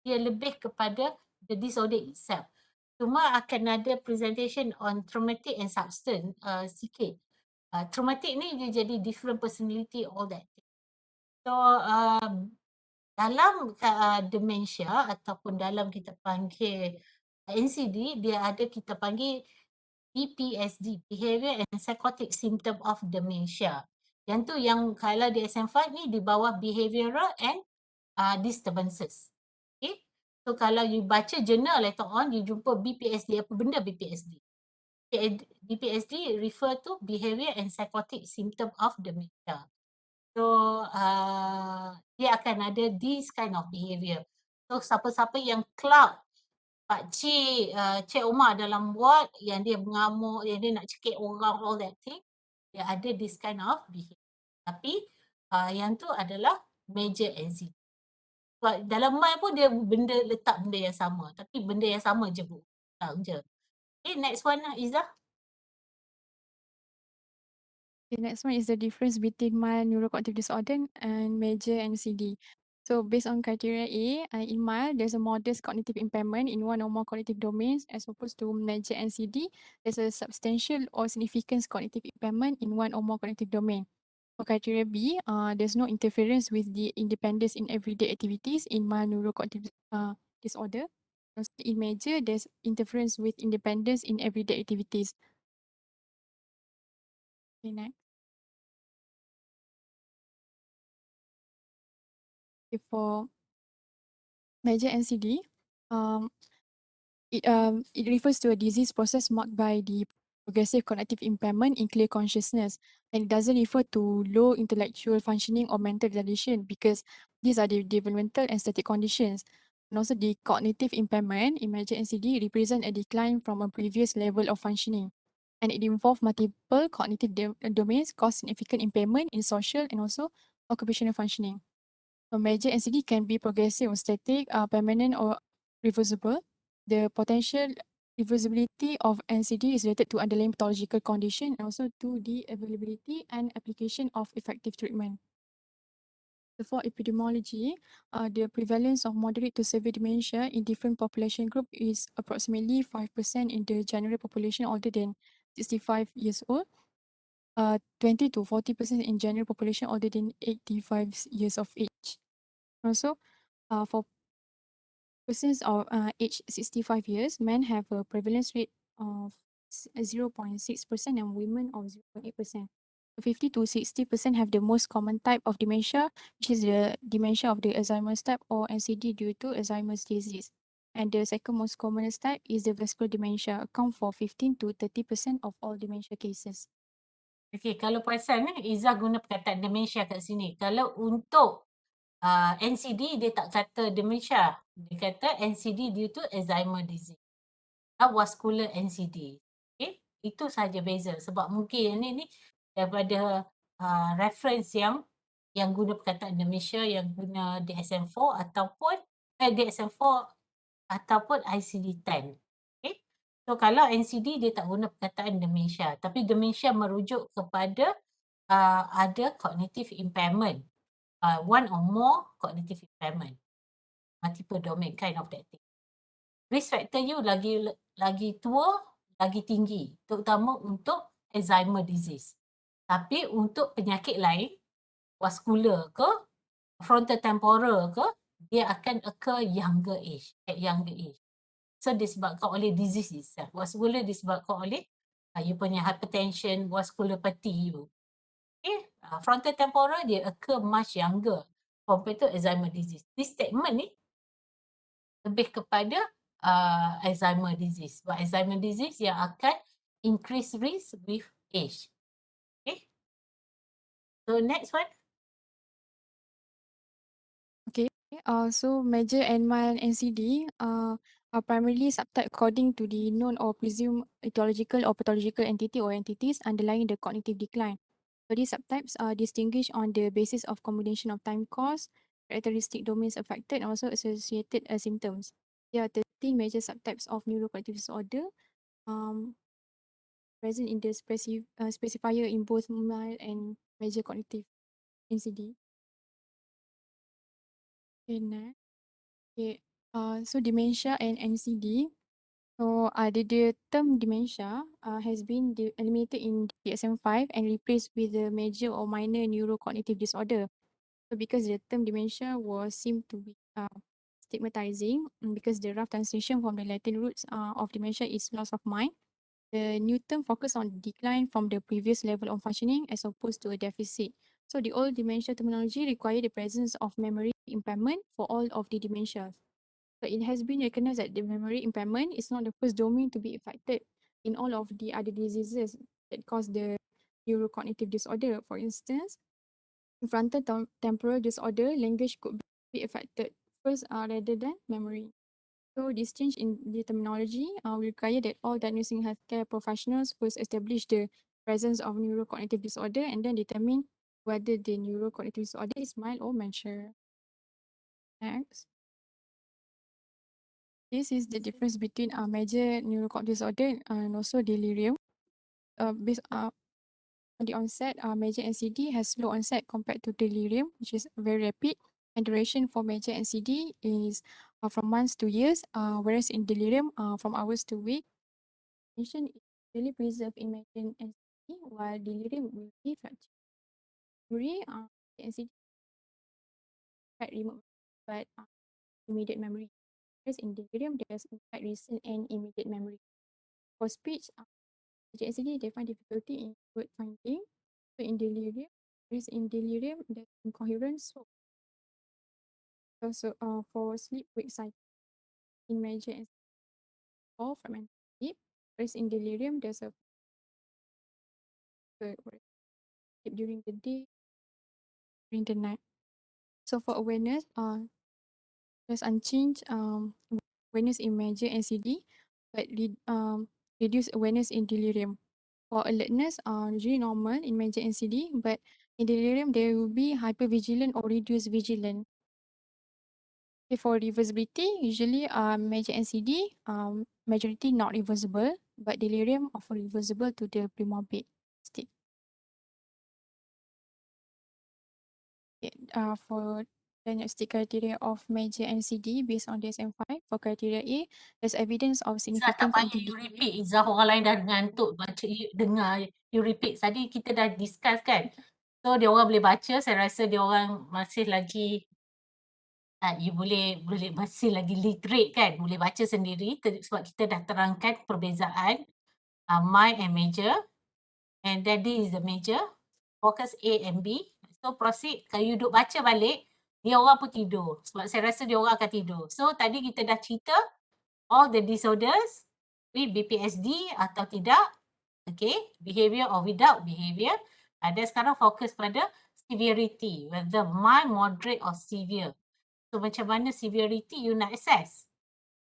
dia lebih kepada the disorder itself. Cuma akan ada presentation on traumatic and substance sikit. Traumatic ni dia jadi different personality, all that. So dalam dementia ataupun dalam kita panggil NCD, dia ada kita panggil BPSD, Behavior and Psychotic Symptom of Dementia. Yang tu yang kalau di SM5 ni di bawah behavioral and disturbances. Okay. So kalau you baca journal later on, you jumpa BPSD, apa benda BPSD? BPSD refer to behavior and psychotic symptom of dementia. So dia akan ada this kind of behavior. So siapa-siapa yang club pakcik, Cik Omar dalam ward yang dia mengamuk, yang dia nak cekik orang, all that thing, dia ada this kind of behavior. Tapi yang tu adalah major anxiety. Sebab dalam mind pun dia letak benda yang sama. Tapi benda yang sama je bu. Tak je. Okay, next one Izzah. The next one is the difference between mild neurocognitive disorder and major NCD. So based on criteria A, in mild, there's a modest cognitive impairment in one or more cognitive domains, as opposed to major NCD, there's a substantial or significant cognitive impairment in one or more cognitive domain. For criteria B, there's no interference with the independence in everyday activities in mild neurocognitive disorder. In major, there's interference with independence in everyday activities. Okay, next. Okay, for major NCD, it refers to a disease process marked by the progressive cognitive impairment in clear consciousness, and it doesn't refer to low intellectual functioning or mental retardation because these are the developmental and static conditions. And also the cognitive impairment in major NCD represent a decline from a previous level of functioning, and it involves multiple cognitive domains cause significant impairment in social and also occupational functioning. A major NCD can be progressive or static, permanent or reversible. The potential reversibility of NCD is related to underlying pathological condition and also to the availability and application of effective treatment. For epidemiology, the prevalence of moderate to severe dementia in different population group is approximately 5% in the general population older than 65 years old, 20 to 40% in general population older than 85 years of age. Also, for persons of age 65 years, men have a prevalence rate of 0.6% and women of 0.8%. 50 to 60% have the most common type of dementia, which is the dementia of the Alzheimer's type or NCD due to Alzheimer's disease. And the second most commonest type is the vascular dementia, account for 15 to 30% of all dementia cases. Okey, kalau perasan Izzah guna perkataan dementia kat sini. Kalau untuk NCD dia tak kata dementia. Dia kata NCD due to Alzheimer disease. Vascular NCD. Okay, itu sahaja beza. Sebab mungkin ni daripada reference yang guna perkataan dementia, yang guna DSM-4 ataupun DSM-4 ataupun ICD-10. Okay. So kalau NCD dia tak guna perkataan dementia, tapi dementia merujuk kepada ada cognitive impairment, one or more cognitive impairment, multiple domain kind of that thing. Risk factor you lagi tua, lagi tinggi, terutama untuk Alzheimer disease. Tapi untuk penyakit lain, vascular ke, frontotemporal ke, dia akan occur younger age, at younger age. So disebabkan oleh disease itself. Vascular disebabkan oleh you punya hypertension, vasculopathy you. Okay, frontotemporal dia occur much younger compared to Alzheimer disease. This statement ni lebih kepada Alzheimer disease. Sebab Alzheimer disease yang akan increase risk with age. Okay. So next one. Okay. So major and mild NCD are primarily subtyped according to the known or presumed etiological or pathological entity or entities underlying the cognitive decline. So these subtypes are distinguished on the basis of combination of time course, characteristic domains affected, and also associated symptoms. There are 13 major subtypes of neurocognitive disorder present in the specifier in both mild and major cognitive NCD. Okay, next. Okay, so dementia and NCD. So the term dementia has been eliminated in DSM-5 and replaced with the major or minor neurocognitive disorder. So because the term dementia was seemed to be stigmatizing, because the rough translation from the Latin roots of dementia is loss of mind, the new term focus on decline from the previous level of functioning as opposed to a deficit. So the old dementia terminology required the presence of memory impairment for all of the dementias. So it has been recognized that the memory impairment is not the first domain to be affected in all of the other diseases that cause the neurocognitive disorder. For instance, in frontotemporal disorder, language could be affected first rather than memory. So this change in the terminology will require that all diagnosing healthcare professionals first establish the presence of neurocognitive disorder and then determine whether the neurocognitive disorder is mild or mature. Next. This is the difference between major neurocognitive disorder and also delirium. Based on the onset, major NCD has slow onset compared to delirium, which is very rapid, and duration for major NCD is from months to years, whereas in delirium, from hours to weeks. Cognition is really preserved in major NCD, while delirium will be fractured. Memory, NCD quite remote, but immediate memory. Whereas in delirium, there's quite recent and immediate memory. For speech, NCD they find difficulty in word finding. So in delirium, there's incoherence. So also for sleep-wake cycle in major NCD or fragmented sleep, whereas in delirium there's a sleep during the day, during the night. So for awareness, there's unchanged awareness in major NCD, but reduced awareness in delirium. For alertness, usually normal in major NCD, but in delirium there will be hypervigilant or reduced vigilant. Okay, for reversibility, usually major NCD, majority not reversible, but delirium often reversible to the premorbid state. Okay, for diagnostic criteria of major NCD based on DSM-5, for criteria A, there's evidence of Izzah tak significant payah cognitive you decline. repeat. Izzah orang lain dah ngantuk baca dengar you repeat. Tadi kita dah discuss kan. So dia orang boleh baca, saya rasa dia orang masih lagi you boleh masih lagi literate kan, boleh baca sendiri sebab kita dah terangkan perbezaan mild and major, and then this is the major, focus A and B. So proceed, kalau you duduk baca balik, dia orang pun tidur sebab saya rasa dia orang akan tidur. So tadi kita dah cerita all the disorders with BPSD atau tidak, Okay, behavior or without behavior. Ada sekarang fokus pada severity, whether mild, moderate or severe. So macam mana severity you nak assess?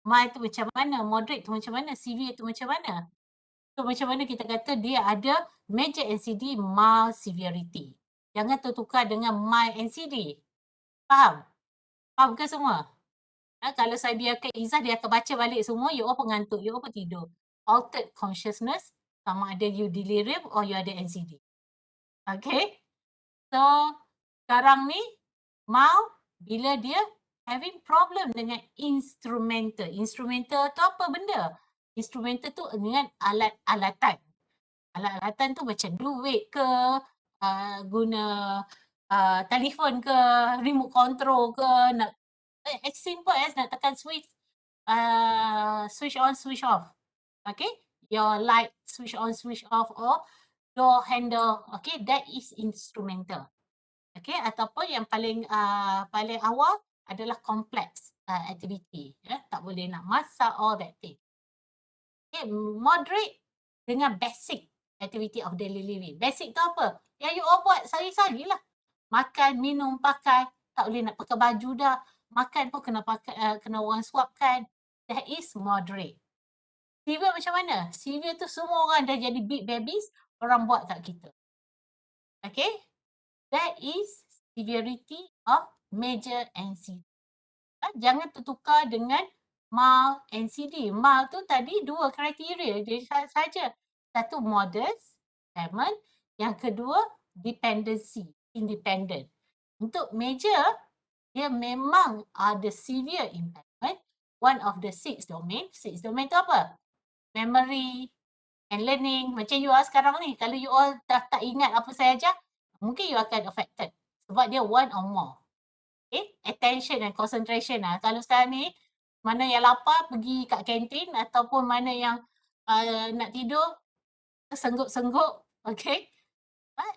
Mild tu macam mana, moderate tu macam mana, severe tu macam mana? So macam mana kita kata dia ada major NCD, mild severity. Jangan tertukar dengan mild NCD. Faham? Faham ke semua? Kalau saya biarkan Izzah, dia akan baca balik semua, you all pengantuk, you all pun tidur. Altered consciousness, sama ada you delirium or you ada NCD. Okay? So, sekarang ni, mild, bila dia having problem dengan instrumental. Instrumental tu apa benda? Instrumental tu dengan alat-alatan. Alat-alatan tu macam duit ke, guna telefon ke, remote control ke, nak as simple as nak tekan switch, switch on, switch off. Okay, your light switch on, switch off, or door handle. Okay, that is instrumental. Okay, ataupun yang paling paling awal adalah complex activity. Tak boleh nak masak, all that thing. Okay, moderate dengan basic activity of daily living. Basic tu apa? Yang you all buat sehari-hari lah. Makan, minum, pakai. Tak boleh nak pakai baju dah. Makan pun kena pakai, kena orang suapkan. That is moderate. Severe macam mana? Severe tu semua orang dah jadi big babies, orang buat kat kita. Okay? That is severity of major NCD. Jangan tertukar dengan mild NCD. Mild tu tadi dua kriteria dia saja. Satu modest, impairment. Yang kedua, dependency, independent. Untuk major, dia memang ada severe impairment. One of the 6 domain. 6 domain tu apa? Memory and learning. Macam you all sekarang ni. Kalau you all dah tak ingat apa saya ajar, mungkin you akan affected. Sebab dia one or more. Okay? Attention and concentration. Kalau sekarang ni, mana yang lapar pergi kat kantin ataupun mana yang nak tidur, sengguk-sengguk. Okay?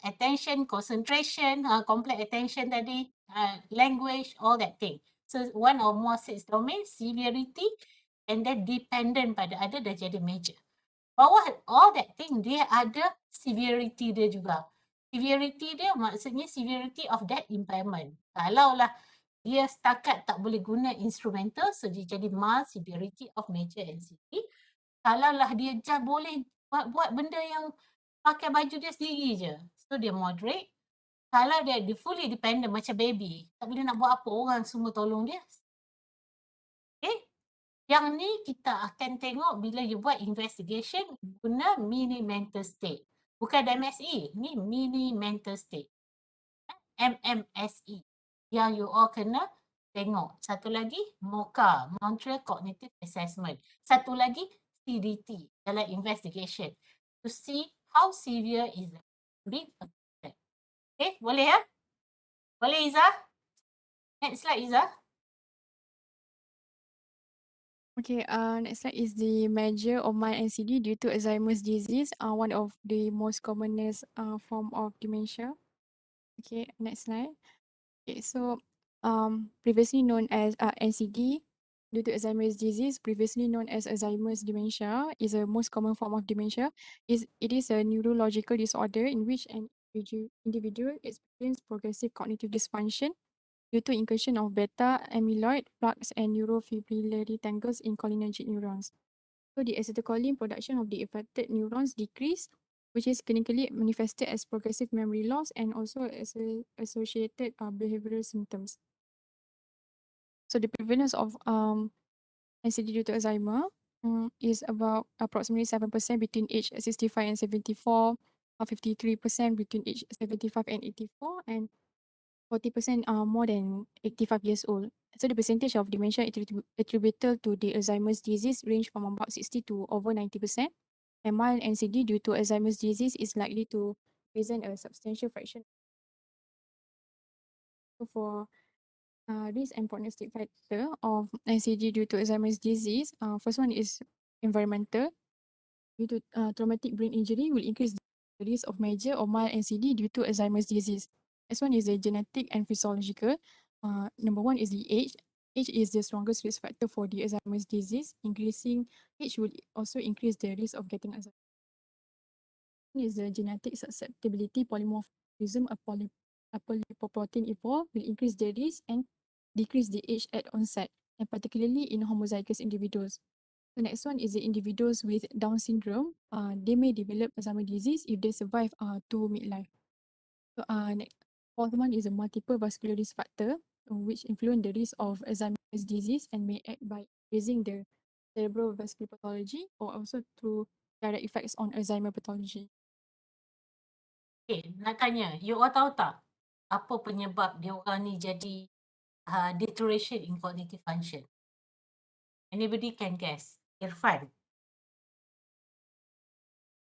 Attention, concentration, complex attention tadi, language, all that thing. So one or more 6 domain, severity, and then dependent pada ada dah jadi major. Bawah all that thing, dia ada severity dia juga. Severity dia maksudnya severity of that impairment. Kalaulah dia setakat tak boleh guna instrumental, so dia jadi mild severity of major NCD. Kalaulah dia boleh buat benda yang pakai baju dia sendiri je, so dia moderate. Kalau dia fully dependent macam baby, tak boleh nak buat apa, orang semua tolong dia. Okay? Yang ni kita akan tengok bila you buat investigation guna mini mental state. Bukan MSE, ni mini mental state. MMSE. Yang you all kena tengok. Satu lagi MOCA, Montreal Cognitive Assessment. Satu lagi CDT dalam investigation. To see how severe is the being affected. Okay, boleh ya? Boleh Izzah? Next slide Izzah. Okay, next slide is the measure of mild NCD due to Alzheimer's disease, one of the most commonest form of dementia. Okay, next slide. Okay, so previously known as NCD due to Alzheimer's disease, previously known as Alzheimer's dementia, is a most common form of dementia. It is a neurological disorder in which an individual experiences progressive cognitive dysfunction due to incursion of beta amyloid plaques and neurofibrillary tangles in cholinergic neurons. So the acetylcholine production of the affected neurons decrease, which is clinically manifested as progressive memory loss and also as associated behavioral symptoms. So the prevalence of NCD due to Alzheimer is about approximately 7% between age 65 and 74, 53% between age 75 and 84, and 40% are more than 85 years old. So the percentage of dementia attributable to the Alzheimer's disease range from about 60 to over 90%. And mild NCD due to Alzheimer's disease is likely to present a substantial fraction. So for risk and prognostic factor of NCD due to Alzheimer's disease, first one is environmental. Due to traumatic brain injury will increase the risk of major or mild NCD due to Alzheimer's disease. Next one is the genetic and physiological. Number one is the age. Age is the strongest risk factor for the Alzheimer's disease. Increasing age will also increase the risk of getting Alzheimer's. is the genetic susceptibility polymorphism. A polypoprotein evolve will increase the risk and decrease the age at onset, and particularly in homozygous individuals. The next one is the individuals with Down syndrome. They may develop Alzheimer's disease if they survive to midlife. So, fourth one is a multiple vascular risk factor, which influence the risk of Alzheimer's disease and may act by raising the cerebrovascular pathology or also through direct effects on Alzheimer pathology. Okay, nak tanya, you all tahu tak apa penyebab dia orang ni jadi deterioration in cognitive function? Anybody can guess? Irfan.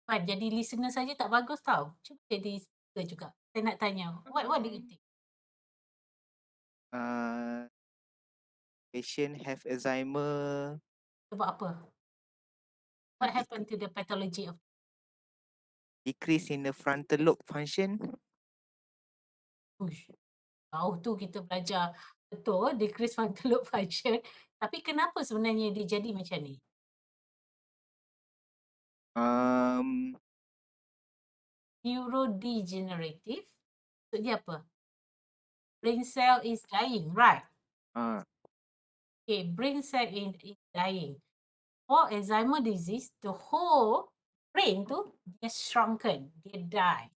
Irfan, jadi listener saja tak bagus tau. Cuba jadi speaker juga. Saya nak tanya, what do you think? Patient have Alzheimer. Sebab apa? What happened to the pathology of Decrease in the frontal lobe function. push? Tahu tu kita belajar betul decrease frontal lobe function. Tapi kenapa sebenarnya dia jadi macam ni? Neurodegenerative. Maksud dia apa? Brain cell is dying, right? Okay, brain cell is dying. For Alzheimer disease, the whole brain tu dia shrunken, dia die.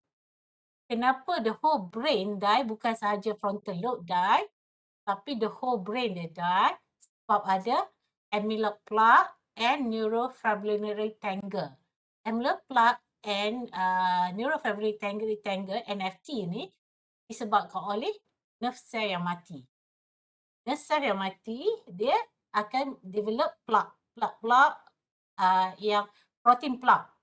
Kenapa the whole brain die? Bukan sahaja frontal lobe die, tapi the whole brain dia die sebab ada amyloid plaque and neurofibrillary tangle. Amyloid plaque and neurofibrillary tangle NFT ni disebabkan oleh nerve cell yang mati. Nerve cell yang mati, dia akan develop plaque yang protein plaque.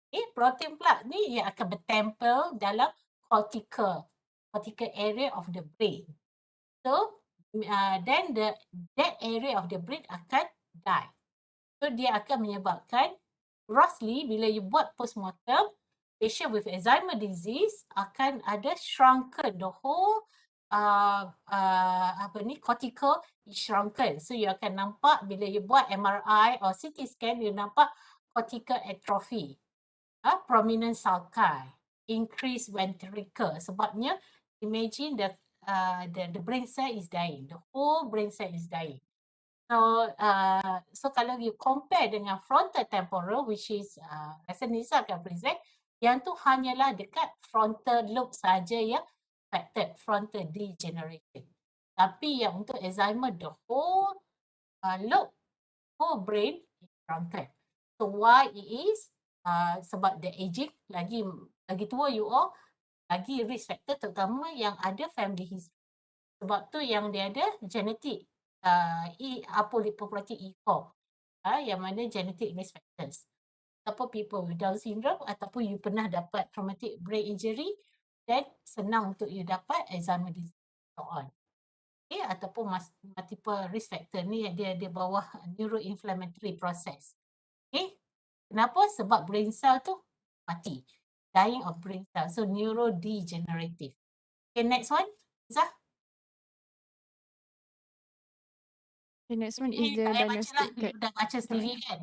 Okay, protein plaque ni yang akan bertempel dalam cortical area of the brain. So, then that area of the brain akan die. So, dia akan menyebabkan grossly bila you buat postmortem, patient with Alzheimer disease akan ada shrunken the whole cortical is shrunken. So, you akan nampak bila you buat MRI or CT scan, you nampak cortical atrophy, prominent sulci, increased ventricle. Sebabnya, imagine the brain cell is dying. The whole brain cell is dying. So kalau you compare dengan frontal temporal, which is rasa Nisa akan present, yang tu hanyalah dekat frontal lobe saja yang affected, frontal degeneration. Tapi yang untuk Alzheimer, the whole lobe, whole brain is shrunken. So why it is? Sebab the aging, lagi tua you all, lagi risk factor terutama yang ada family history. Sebab tu yang dia ada genetic apolipoprotein E4, yang mana genetic risk factors. Ataupun people with Down syndrome ataupun you pernah dapat traumatic brain injury, then senang untuk you dapat Alzheimer disease so on. Okay, ataupun multiple risk factor ni dia bawah neuroinflammatory process. Okay, kenapa? Sebab brain cell tu mati. Dying of brain cell. So neurodegenerative. Okay, next one. Zah. The next one is the Saya baca lah, diagnostic you guide. dah baca sendiri kan.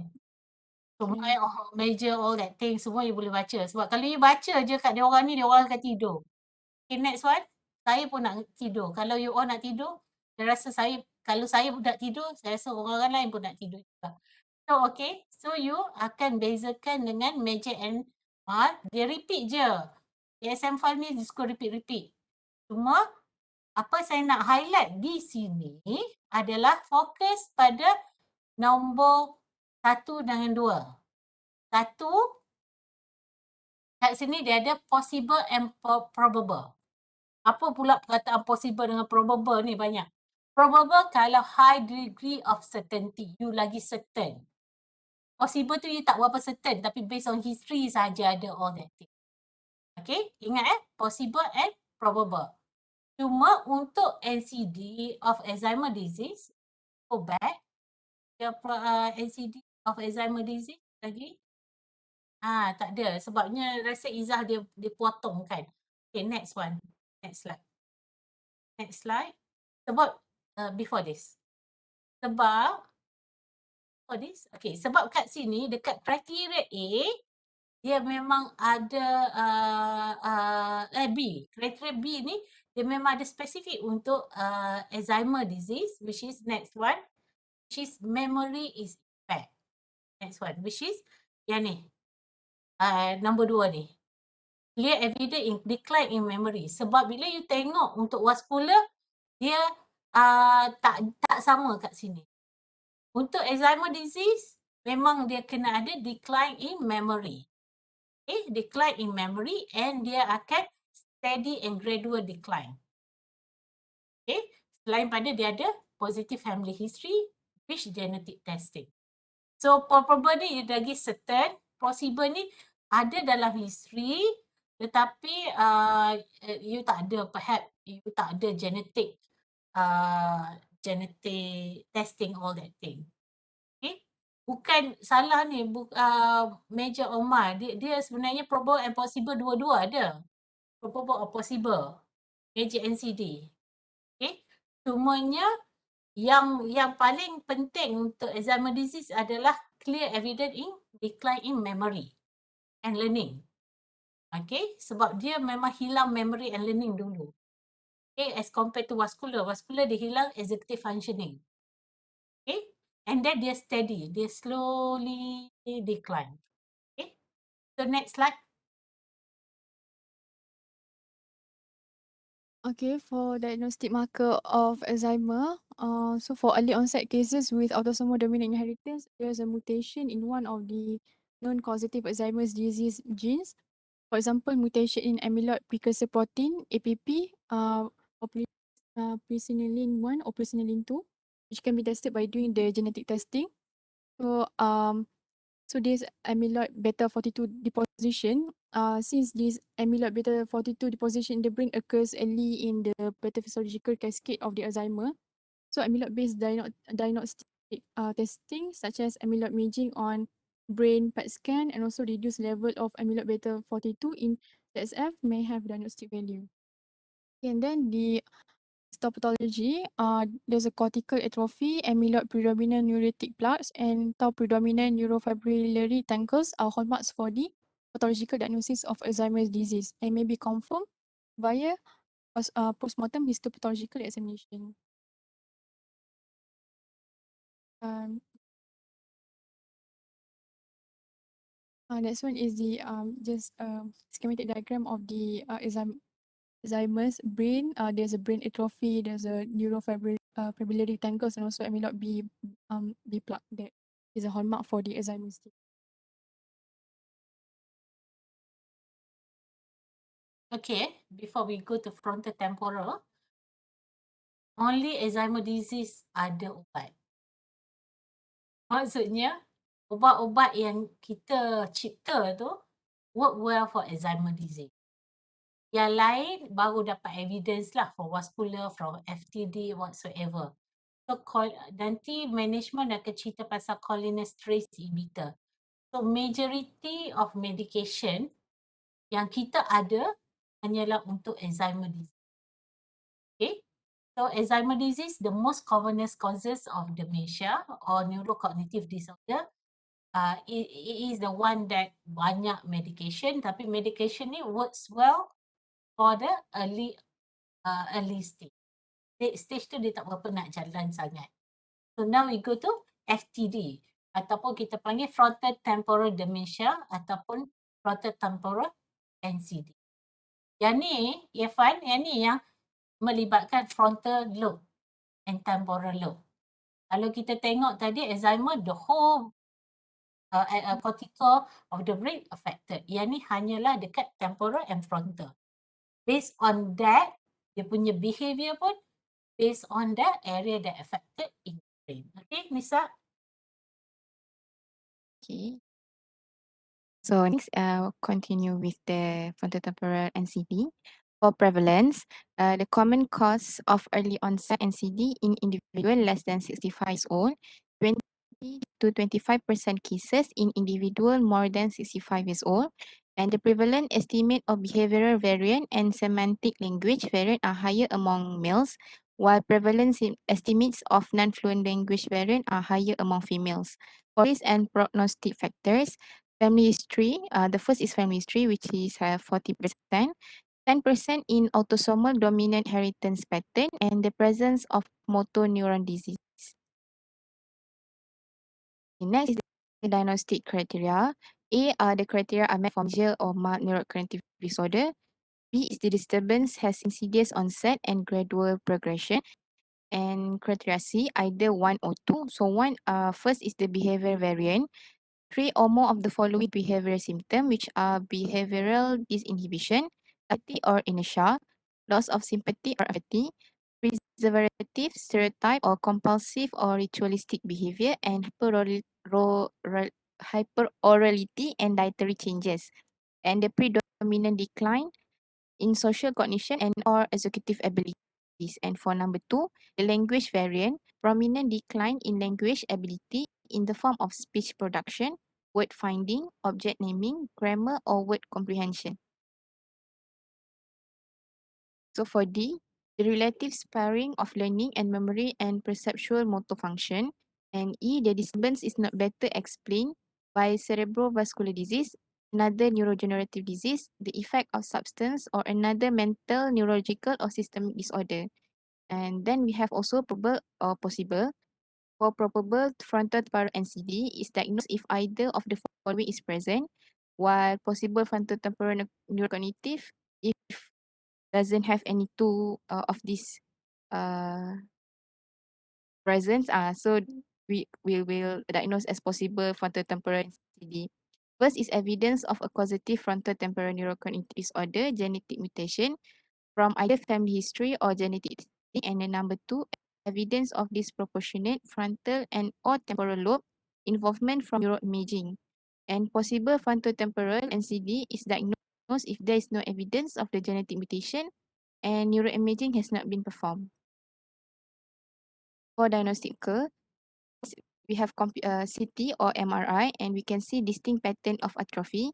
Semua major all that thing, semua you boleh baca. Sebab kalau you baca je kat dia orang ni, dia orang akan tidur. Okay, next one. Saya pun nak tidur. Kalau you all nak tidur, saya rasa kalau saya nak tidur, saya rasa orang lain pun nak tidur juga. So, okay. So, you akan bezakan dengan major and dia repeat je. ASM file ni dia suka repeat. Cuma, apa saya nak highlight di sini adalah fokus pada nombor 1 dengan 2. 1, kat sini dia ada possible and probable. Apa pula perkataan possible dengan probable ni banyak. Probable kalau high degree of certainty, you lagi certain. Possible tu you tak berapa certain tapi based on history saja ada all that thing. Okay, ingat possible and probable. Cuma untuk NCD of Alzheimer disease, go back. NCD of Alzheimer disease lagi. Tak ada. Sebabnya rasa Izzah dia potong kan. Okay, next one. Next slide. Next slide. Sebab, before this. Sebab kat sini dekat criteria A, dia memang ada B. Kriteria B ni dia memang ada spesifik untuk Alzheimer disease, which is next one, which is memory is impaired. Next one, which is yang ni, nombor 2 ni. Clear evidence in decline in memory. Sebab bila you tengok untuk vascular, dia tak sama kat sini. Untuk Alzheimer disease, memang dia kena ada decline in memory. Okay, decline in memory and dia akan steady and gradual decline. Okay, selain pada dia ada positive family history, which genetic testing. So probably dia lagi certain, possible ni ada dalam history, tetapi you tak ada, perhaps you tak ada genetic testing, all that thing. Okay, bukan salah ni, Major Omar, dia sebenarnya probable and possible dua-dua ada. Probable or possible, Major NCD. Okay, cumanya yang paling penting untuk Alzheimer disease adalah clear evidence in decline in memory and learning. Okay, sebab dia memang hilang memory and learning dulu. Okay, as compared to vascular. Vascular dia hilang executive functioning. Okay, and then dia steady, dia slowly decline. Okay, so next slide. Okay, for diagnostic marker of Alzheimer, so for early onset cases with autosomal dominant inheritance, there's a mutation in one of the known causative Alzheimer's disease genes. For example, mutation in amyloid precursor protein, APP, or presenilin 1 or presenilin 2, which can be tested by doing the genetic testing. So this amyloid beta 42 deposition, since this amyloid beta 42 deposition in the brain occurs early in the pathophysiological cascade of the Alzheimer, so amyloid-based diagnostic testing such as amyloid imaging on brain PET scan and also reduced level of amyloid beta 42 in CSF may have diagnostic value. And then the histopathology, there's a cortical atrophy, amyloid predominant neuritic plaques, and tau predominant neurofibrillary tangles are hallmarks for the pathological diagnosis of Alzheimer's disease and may be confirmed via postmortem histopathological examination. Next one is the just schematic diagram of the Alzheimer's brain. There's a brain atrophy, there's a neurofibrillary tangles, and also amyloid B plaque that is a hallmark for the Alzheimer's disease. Okay, before we go to frontotemporal, only Alzheimer disease ada ubat. Maksudnya, ubat-ubat yang kita cipta tu work well for Alzheimer disease. Yang lain baru dapat evidence lah for vascular, from FTD, whatsoever. So nanti management akan cerita pasal cholinesterase inhibitor. So majority of medication yang kita ada hanyalah untuk Alzheimer disease. Okay. So Alzheimer disease, the most commonest causes of dementia or neurocognitive disorder, it is the one that banyak medication, tapi medication ni works well for the early stage. Stage tu dia tak berapa nak jalan sangat. So now we go to FTD ataupun kita panggil frontotemporal dementia ataupun frontotemporal NCD. Yang ni, Irfan, yang ni yang melibatkan frontal lobe and temporal lobe. Kalau kita tengok tadi Alzheimer, the whole cortical of the brain affected. Yang ni hanyalah dekat temporal and frontal. Based on that, dia punya behavior pun based on that area that affected in the brain. Okay, Nisa? Okay. So next, continue with the frontotemporal NCD. For prevalence, the common cause of early onset NCD in individual less than 65 years old, 20 to 25% cases in individual more than 65 years old, and the prevalent estimate of behavioral variant and semantic language variant are higher among males, while prevalence estimates of non-fluent language variant are higher among females. For risk and prognostic factors, family history. The first is family history, which is 40%. 10% in autosomal dominant inheritance pattern and the presence of motor neuron disease. Next is the diagnostic criteria. A, the criteria are met for major or mild neurocognitive disorder. B is the disturbance has insidious onset and gradual progression. And criteria C, either 1 or 2. So first is the behavior variant. 3 or more of the following behavioral symptoms, which are behavioral disinhibition, apathy or inertia, loss of sympathy or apathy, preservative, stereotype or compulsive or ritualistic behavior, and hyperorality and dietary changes, and the predominant decline in social cognition and or executive abilities. And for number 2, the language variant, prominent decline in language ability in the form of speech production, word finding, object naming, grammar or word comprehension. So for D, the relative sparing of learning and memory and perceptual motor function. And E, the disturbance is not better explained by cerebrovascular disease, another neurodegenerative disease, the effect of substance, or another mental, neurological, or systemic disorder. And then we have also probable or possible. For probable, frontotemporal NCD is diagnosed if either of the following is present, while possible frontotemporal neurocognitive if doesn't have any two of these uh, presence. So we will diagnose as possible frontotemporal NCD. First is evidence of a causative frontotemporal neurocognitive disorder, genetic mutation from either family history or genetic testing. And then number 2, evidence of disproportionate frontal and or temporal lobe involvement from neuroimaging. And possible frontotemporal NCD is diagnosed if there is no evidence of the genetic mutation and neuroimaging has not been performed. For diagnostic curve, we have CT or MRI, and we can see distinct pattern of atrophy.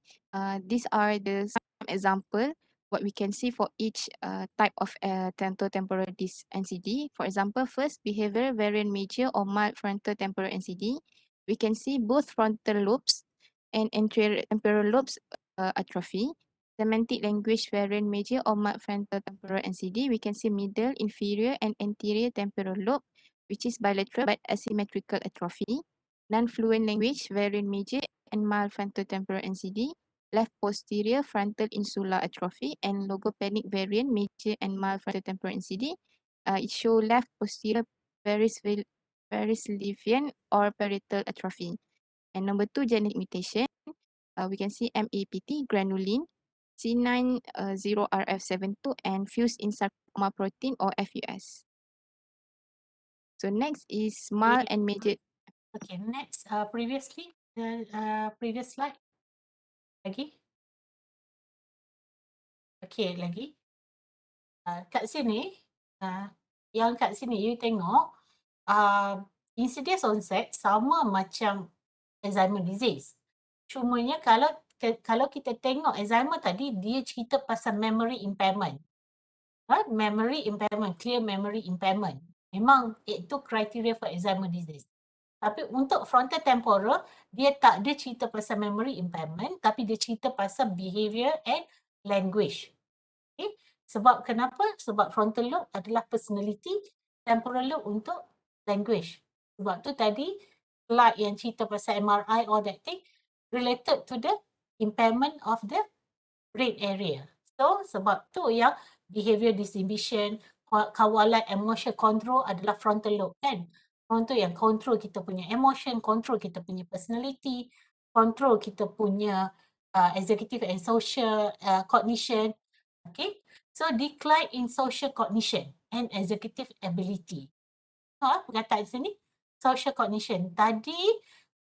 These are the some example what we can see for each type of frontotemporal NCD. For example, first, behavior variant major or mild frontotemporal NCD. We can see both frontal lobes and anterior temporal lobes atrophy. Semantic language variant major or mild frontotemporal NCD. We can see middle, inferior, and anterior temporal lobe, which is bilateral but asymmetrical atrophy. Non-fluent language variant major and mild frontotemporal NCD. Left posterior frontal insular atrophy, and logopenic variant major and mild frontotemporal NCD. It show left posterior perisylvian or parietal atrophy. And number 2, genetic mutation. We can see MAPT, granulin, C90RF72, and fused in sarcoma protein or FUS. So next is mild and major. Okay, next, previously, the previous slide. Lagi. Okay, lagi. Kat sini, yang kat sini you tengok, insidious onset sama macam Alzheimer disease. Cumanya kalau kita tengok Alzheimer tadi, dia cerita pasal memory impairment. Memory impairment, clear memory impairment. Memang itu kriteria for Alzheimer disease. Tapi untuk frontotemporal, dia tak ada cerita pasal memory impairment, tapi dia cerita pasal behavior and language. Okay? Sebab kenapa? Sebab frontal lobe adalah personality, temporal lobe untuk language. Sebab tu tadi, slide yang cerita pasal MRI, all that thing, related to the impairment of the brain area. So, sebab tu yang behavior disinhibition, kawalan emotion control adalah frontal lobe kan. Frontal yang control kita punya emotion, control kita punya personality, control kita punya executive and social cognition. Okay. So, decline in social cognition and executive ability. Perkataan sini, social cognition. Tadi,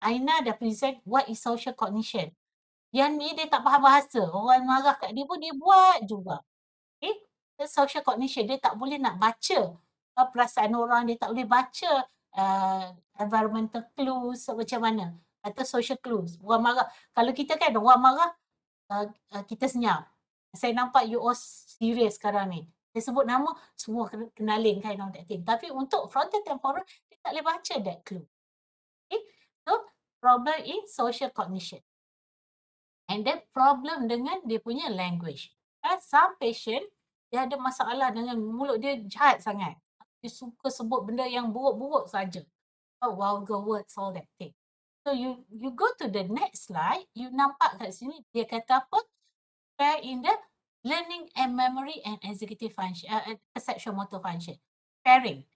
Aina dah present what is social cognition. Yang ni dia tak faham bahasa. Orang marah kat dia pun dia buat juga. Okay. Social cognition, dia tak boleh nak baca perasaan orang, dia tak boleh baca environmental clues macam mana. Atau social clues. Orang marah. Kalau kita kan orang marah, kita senyap. Saya nampak you all serious sekarang ni. Saya sebut nama, semua kenalin kind of that thing. Tapi untuk frontotemporal, dia tak boleh baca that clue. Okay. So, problem in social cognition. And then problem dengan dia punya language. Some patient, dia ada masalah dengan mulut dia jahat sangat. Dia suka sebut benda yang buruk-buruk saja. Vulgar words, all that thing. So you go to the next slide, you nampak kat sini dia kata apa? Pair in the learning and memory and executive function, perception motor function. Pairing.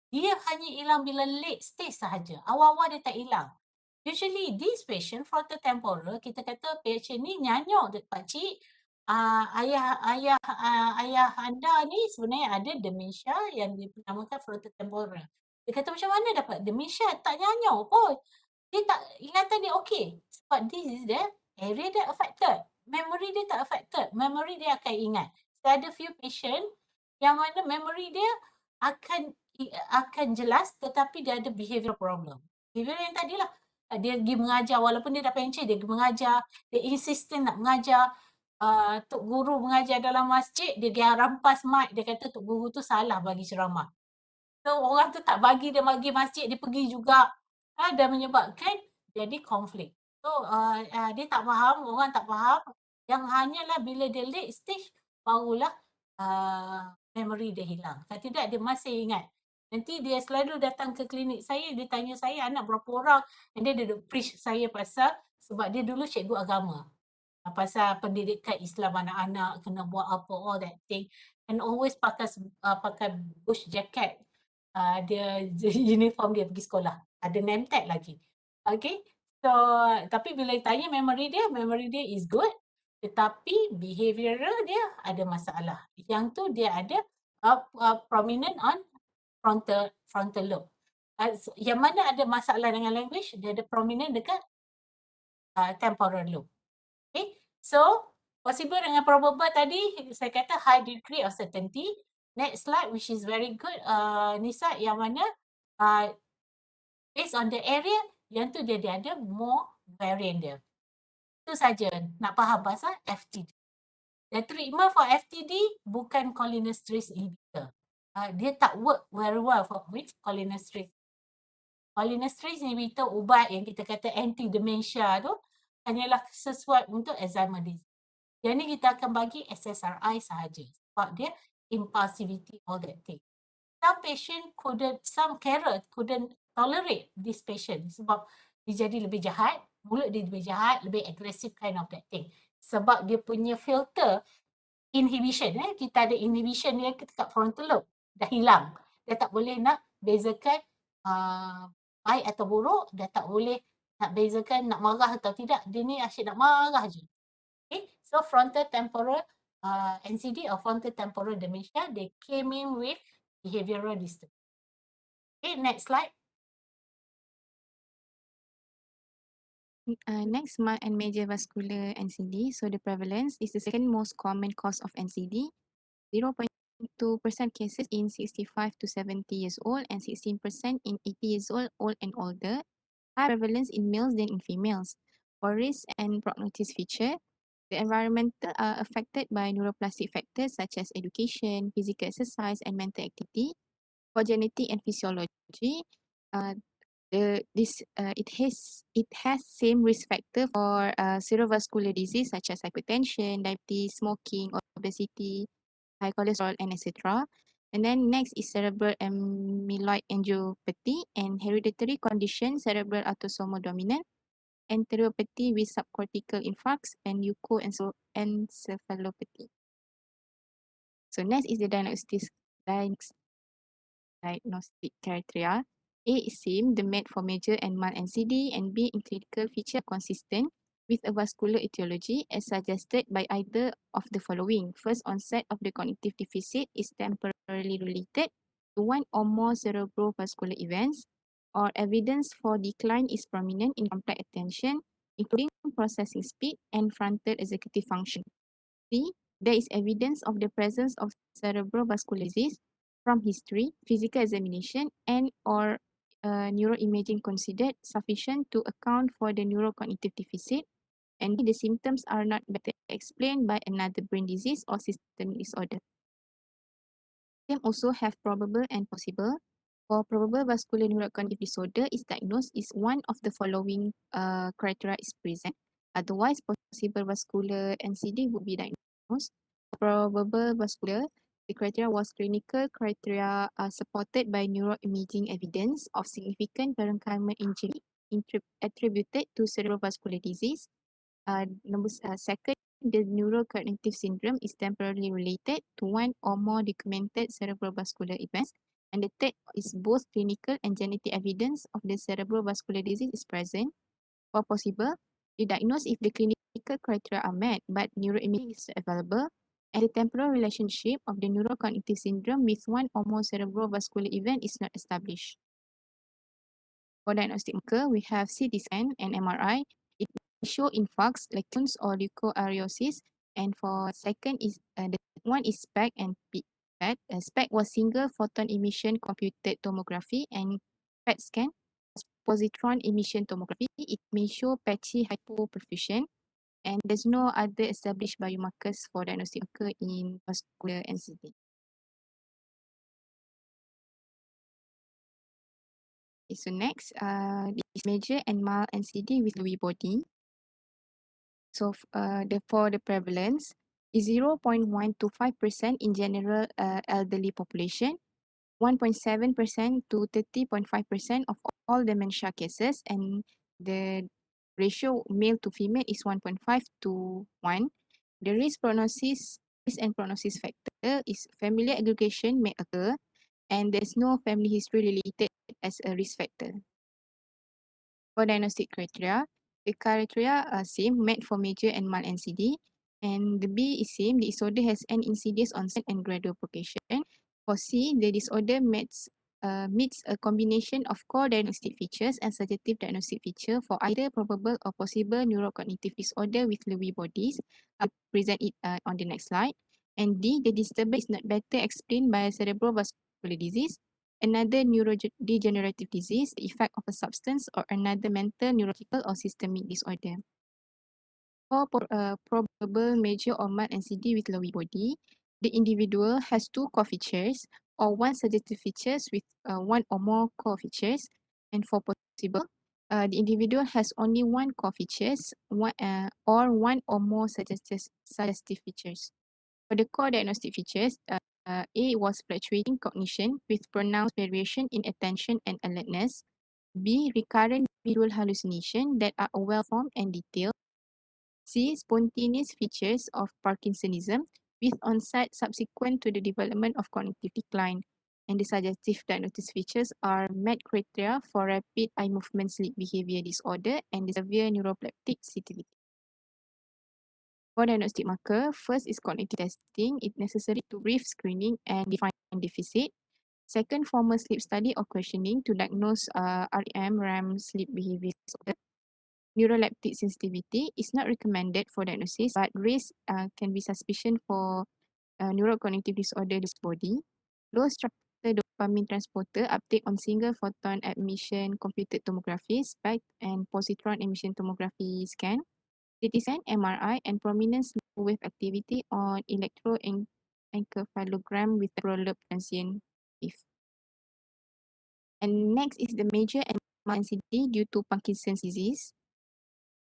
Dia hanya hilang bila late stage sahaja. Awal-awal dia tak hilang. Usually this patient frontotemporal, kita kata patient ni nyanyuk pakcik, ayah anda ni sebenarnya ada dementia yang dinamakan frontotemporal. Dia kata macam mana dapat dementia? Tak nyanyuk pun. Dia tak, ingatan dia okey. Sebab this is the area dia affected. Memory dia tak affected. Memory dia akan ingat. Saya ada few patient yang mana memory dia akan jelas tetapi dia ada behavioral problem. Behaviour yang tadilah. Dia pergi mengajar walaupun dia dah pencet, dia pergi mengajar. Dia insistent nak mengajar. Tok guru mengajar dalam masjid, dia rampas mic. Dia kata tok guru tu salah bagi ceramah. So orang tu tak bagi dia pergi masjid, dia pergi juga. Dan menyebabkan jadi konflik. So dia tak faham, orang tak faham. Yang hanyalah bila dia late stage, barulah memory dia hilang. Kalau tidak dia masih ingat. Nanti dia selalu datang ke klinik saya, dia tanya saya anak berapa orang. And dia duduk preach saya pasal, sebab dia dulu cikgu agama. Pasal pendidikan Islam anak-anak, kena buat apa, all that thing. And always pakai bush jacket. Dia uniform dia pergi sekolah. Ada name tag lagi. Okay. So, tapi bila tanya memory dia is good. Tetapi behavioral dia ada masalah. Yang tu dia ada prominent on frontal lobe. Yang mana ada masalah dengan language, dia ada prominent dekat temporal lobe. Okay. So, possible dengan probable tadi, saya kata high degree of certainty. Next slide, which is very good, Nisa, yang mana based on the area, yang tu dia ada more variant dia. Itu saja nak faham pasal FTD. The treatment for FTD bukan cholinesterase inhibitor. Dia tak work very well with cholinesterase. Cholinesterase inhibitor ubat yang kita kata anti-dementia tu hanyalah sesuai untuk Alzheimer disease. Yang ni kita akan bagi SSRI sahaja sebab dia impulsivity, all that thing. Some carer couldn't tolerate this patient sebab dia jadi lebih jahat, mulut dia lebih jahat, lebih aggressive kind of that thing. Sebab dia punya filter inhibition, kita ada inhibition dia kat frontal lobe, dah hilang. Dia tak boleh nak bezakan baik atau buruk, dia tak boleh nak bezakan nak marah atau tidak. Dia ni asyik nak marah je. Okay, so frontotemporal NCD or frontotemporal dementia, they came in with behavioral disturbance. Okay, next slide. Next, mild and major vascular NCD. So the prevalence is the second most common cause of NCD. 0.2% cases in 65 to 70 years old and 16% in 80 years old and older. High prevalence in males than in females. For risk and prognosis feature, the environmental are affected by neuroplastic factors such as education, physical exercise, and mental activity. For genetic and physiology, it has same risk factor for cerebrovascular disease such as hypertension, diabetes, smoking, obesity, high cholesterol, and etc. And then next is cerebral amyloid angiopathy and hereditary condition cerebral autosomal dominant, enteropathy with subcortical infarcts, and leukoencephalopathy. So next is the diagnostic criteria. A is same, the MET for major and mild NCD, and B in clinical feature consistent with a vascular etiology as suggested by either of the following. First onset of the cognitive deficit is temporarily related to one or more cerebrovascular events, or evidence for decline is prominent in complex attention, including processing speed and frontal executive function. C, there is evidence of the presence of cerebrovascular disease from history, physical examination, and or neuroimaging considered sufficient to account for the neurocognitive deficit, and the symptoms are not better explained by another brain disease or systemic disorder. They also have probable and possible. For probable vascular neurocognitive disorder is diagnosed is one of the following criteria is present. Otherwise, possible vascular NCD would be diagnosed. Probable vascular, the criteria was clinical criteria supported by neuroimaging evidence of significant parenchymal injury attributed to cerebrovascular disease. Second, the neurocognitive syndrome is temporarily related to one or more documented cerebrovascular events. And the third is both clinical and genetic evidence of the cerebrovascular disease is present. For possible, the diagnose if the clinical criteria are met but neuroimaging is available, and the temporal relationship of the neurocognitive syndrome with one or more cerebrovascular event is not established. For diagnostic marker, we have CT scan and MRI. It may show infarcts, lesions, or leukoariosis. And for second is the one is SPECT and PET. SPECT was single photon emission computed tomography, and PET scan positron emission tomography. It may show patchy hypoperfusion, and there's no other established biomarkers for diagnostic marker in vascular NCD. Okay, so next, is major and mild NCD with Lewy body. So for the prevalence is 0.1 to 5% in general elderly population, 1.7% to 30.5% of all dementia cases, and the ratio male to female is 1.5 to 1. The risk and prognosis factor is familial aggregation may occur, and there's no family history related as a risk factor. For diagnostic criteria, the criteria are same met for major and mild NCD, and the B is same, the disorder has an insidious onset and gradual progression. For C, the disorder meets a combination of core diagnostic features and suggestive diagnostic feature for either probable or possible neurocognitive disorder with Lewy bodies. I'll present it on the next slide. And D, the disturbance is not better explained by cerebrovascular disease, another neurodegenerative disease, the effect of a substance, or another mental, neurological, or systemic disorder. For probable major or mild NCD with Lewy body, the individual has two core features or one suggestive features with one or more core features. And for possible, the individual has only one core features or one or more suggestive features. For the core diagnostic features, A was fluctuating cognition with pronounced variation in attention and alertness. B, recurrent visual hallucination that are well-formed and detailed. C, spontaneous features of Parkinsonism with onset subsequent to the development of cognitive decline. And the suggestive diagnostic features are met criteria for rapid eye movement sleep behavior disorder and the severe neuropleptic sensitivity. For diagnostic marker, first is cognitive testing. It's necessary to brief screening and define deficit. Second, formal sleep study or questioning to diagnose REM sleep behavior disorder. Neuroleptic sensitivity is not recommended for diagnosis, but risk can be suspicion for neurocognitive disorder this body. Low structure dopamine transporter uptake on single photon emission computed tomography, SPECT, and positron emission tomography scan. CT scan, MRI, and prominent slow wave activity on electroencephalogram with temporal lobe transient wave. And next is the major and mild NCD due to Parkinson's disease.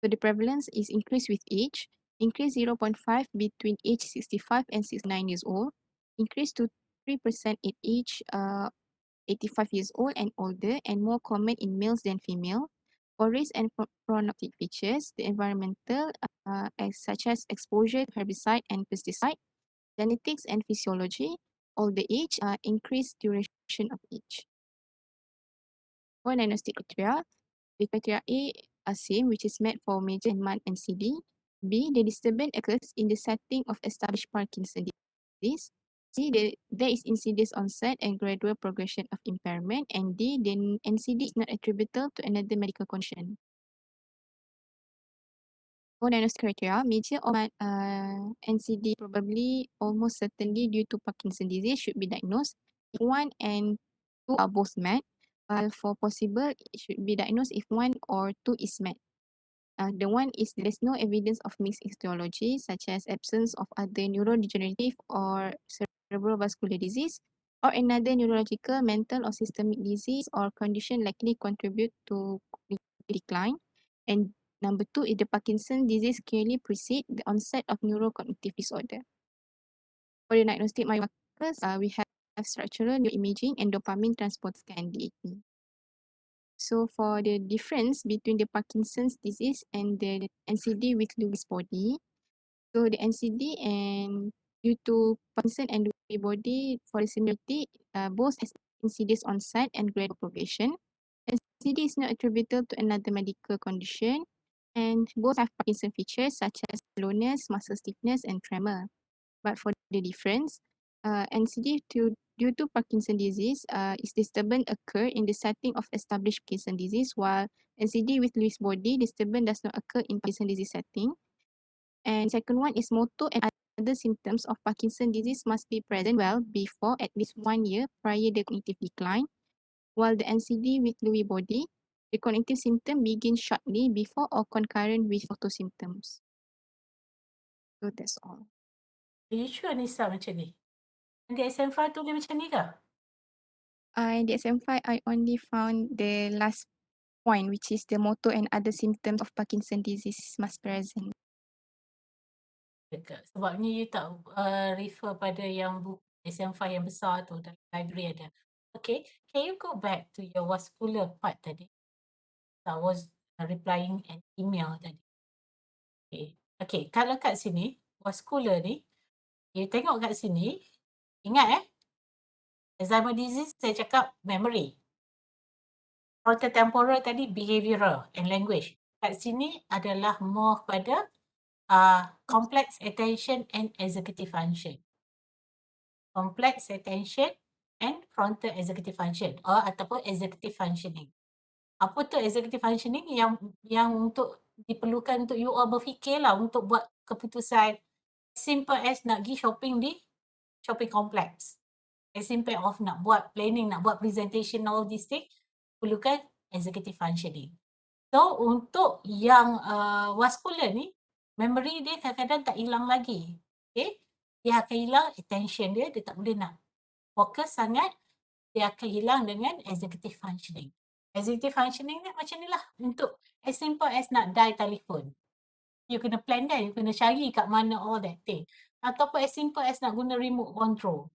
So the prevalence is increased with age, increase 0.5 between age 65 and 69 years old, increase to 3% at age 85 years old and older, and more common in males than female. For risk and prognostic features, the environmental, such as exposure to herbicide and pesticide, genetics and physiology, older age, increased duration of age. For diagnostic criteria, the criteria A are same, which is met for major and mild NCD. B, the disturbance occurs in the setting of established Parkinson's disease. C, there is insidious onset and gradual progression of impairment. And D, the NCD is not attributable to another medical condition. For diagnostic criteria, major or mild NCD probably almost certainly due to Parkinson's disease should be diagnosed if 1 and 2 are both met, while for possible it should be diagnosed if 1 or 2 is met. The one is there's no evidence of mixed etiology such as absence of other neurodegenerative or cerebrovascular disease or another neurological, mental or systemic disease or condition likely contribute to cognitive decline. And Number 2 is the Parkinson's disease clearly precedes the onset of neurocognitive disorder. For the diagnostic biomarkers, we have structural neuroimaging and dopamine transport scan DAT. So for the difference between the Parkinson's disease and the NCD with Lewy body, so the NCD and due to Parkinson and Lewy body for the similarity, both has insidious onset and gradual progression. NCD is not attributable to another medical condition, and both have Parkinson features such as slowness, muscle stiffness, and tremor. But for the difference, NCD due to Parkinson disease, is disturbance occur in the setting of established Parkinson disease, while NCD with Lewy body disturbance does not occur in Parkinson disease setting. And second one is motor and other symptoms of Parkinson disease must be present well before at least 1 year prior the cognitive decline, while the NCD with Lewy body, the cognitive symptom begins shortly before or concurrent with motor symptoms. So that's all. Are you sure Nisa macam ni? Di SM5 tu dia macam ni ke? In the SM5, I only found the last point, which is the motor and other symptoms of Parkinson disease must present. Dekat. Sebabnya you tak refer pada yang buku SM5 yang besar tu dalam library ada. Okay, can you go back to your vascular part tadi? I was replying an email tadi. Okay, kalau kat sini, vascular ni, you tengok kat sini, ingat Alzheimer disease saya cakap memory. Frontotemporal tadi behavioral and language. Kat sini adalah more pada complex attention and executive function. Complex attention and frontal executive function ataupun executive functioning. Apa tu executive functioning yang untuk diperlukan untuk you all berfikir lah untuk buat keputusan simple as nak pergi shopping di shopping complex. As simple of nak buat planning, nak buat presentation all these things, perlukan executive functioning. So untuk yang vascular ni, memory dia kadang-kadang tak hilang lagi. Okay? Dia akan hilang attention dia tak boleh nak fokus sangat, dia akan hilang dengan executive functioning. Executive functioning ni macam ni lah, untuk as simple as nak dial telefon. You kena plan kan, you kena cari kat mana all that thing. Ataupun as simple as nak guna remote control.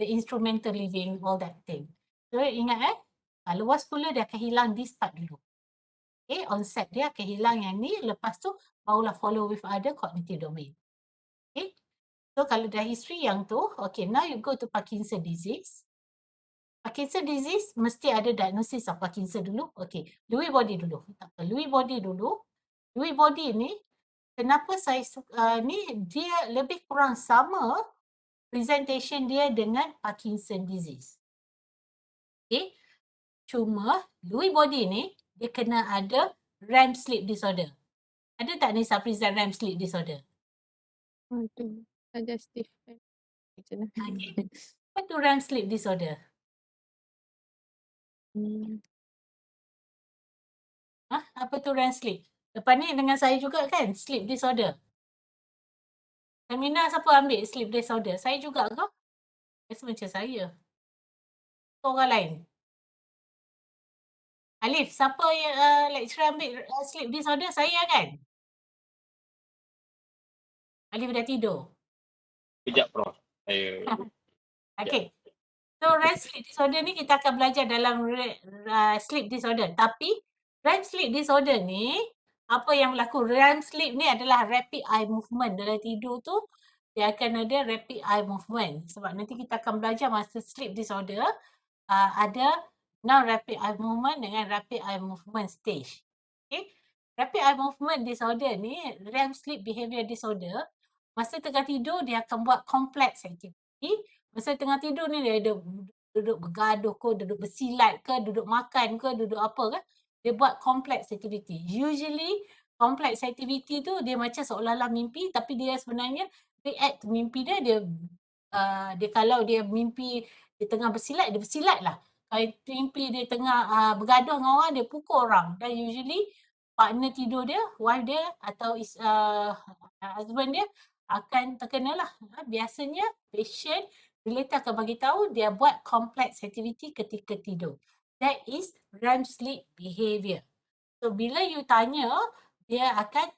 The instrumental living, all that thing. So ingat kalau vascular dia akan hilang this part dulu. Okay, onset dia akan hilang yang ni, lepas tu barulah follow with other cognitive domain. Okay, so kalau dah history yang tu, okay, now you go to Parkinson disease. Parkinson disease mesti ada diagnosis of Parkinson dulu. Okay, Lewy body dulu. Lewy body dulu. Lewy body ni, kenapa saya ni dia lebih kurang sama presentation dia dengan Parkinson disease. Okay, cuma Lewy body ni dia kena ada REM sleep disorder. Ada tak ni present REM sleep disorder? Itu suggestive. Okay. Apa tu REM sleep disorder? Apa tu REM sleep? Lepas ni dengan saya juga kan, sleep disorder. Seminar siapa ambil sleep disorder? Saya juga ke? Rasa macam saya. Orang lain. Alif, siapa yang lecturer ambil sleep disorder? Saya kan? Alif dah tidur. Kejap Prof. Saya Okay. So REM sleep disorder ni kita akan belajar dalam sleep disorder. Tapi REM sleep disorder ni, apa yang berlaku? REM sleep ni adalah rapid eye movement. Dalam tidur tu, dia akan ada rapid eye movement. Sebab nanti kita akan belajar masa sleep disorder, ada non-rapid eye movement dengan rapid eye movement stage. Okay? Rapid eye movement disorder ni, REM sleep behavior disorder, masa tengah tidur dia akan buat complex activity. Masa tengah tidur ni dia duduk bergaduh ke, duduk bersilat ke, duduk makan ke, duduk apa ke. Dia buat complex activity. Usually complex activity tu dia macam seolah-olah mimpi, tapi dia sebenarnya react to mimpi dia. Dia kalau dia mimpi dia tengah bersilat, dia bersilat lah. Kalau mimpi dia tengah bergaduh dengan orang, dia pukul orang. Dan usually partner tidur dia, wife dia atau husband dia akan terkena lah. Biasanya patient relator akan bagi tahu dia buat complex activity ketika tidur. That is REM sleep behavior. So bila you tanya, dia akan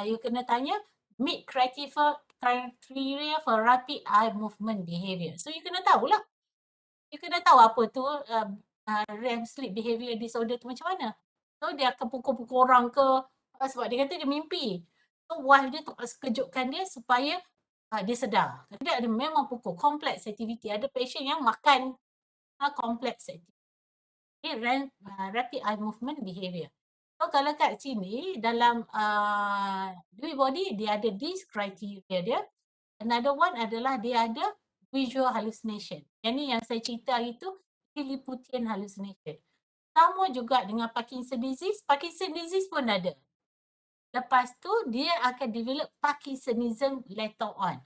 you kena tanya meet criteria for rapid eye movement behavior. So you kena tahulah. You kena tahu apa tu REM sleep behavior disorder tu macam mana. So dia akan pukul-pukul orang ke sebab dia kata dia mimpi. So wife dia terpaksa kejutkan dia supaya dia sedar. Dia ada memang pukul complex activity. Ada patient yang makan complex activity. Okay, rapid eye movement behavior. So kalau kat sini dalam Lewy body dia ada this criteria dia. Another one adalah dia ada visual hallucination. Yang ni yang saya cerita itu Lilliputian hallucination. Sama juga dengan Parkinson disease. Parkinson disease pun ada. Lepas tu dia akan develop Parkinsonism later on.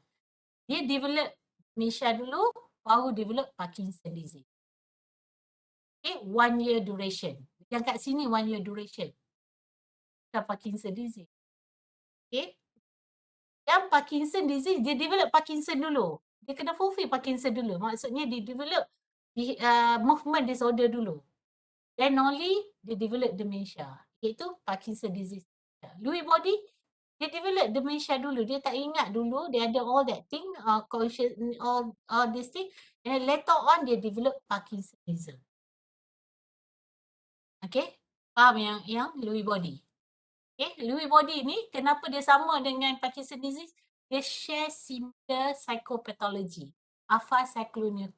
Dia develop dementia dulu, baru develop Parkinson disease. Okay, 1 year duration. Yang kat sini 1 year duration. Bukan Parkinson disease. Okay. Yang Parkinson disease, dia develop Parkinson dulu. Dia kena fulfill Parkinson dulu. Maksudnya dia develop movement disorder dulu. Then only dia develop dementia. Iaitu Parkinson disease. Lewy body, dia develop dementia dulu. Dia tak ingat dulu. Dia ada all that thing, conscious, all this thing. And later on, dia develop Parkinsonism. Okay. Faham yang Lewy body? Okay. Lewy body ni, kenapa dia sama dengan Parkinson disease? Dia share similar psychopathology. Alpha cyclonuclein.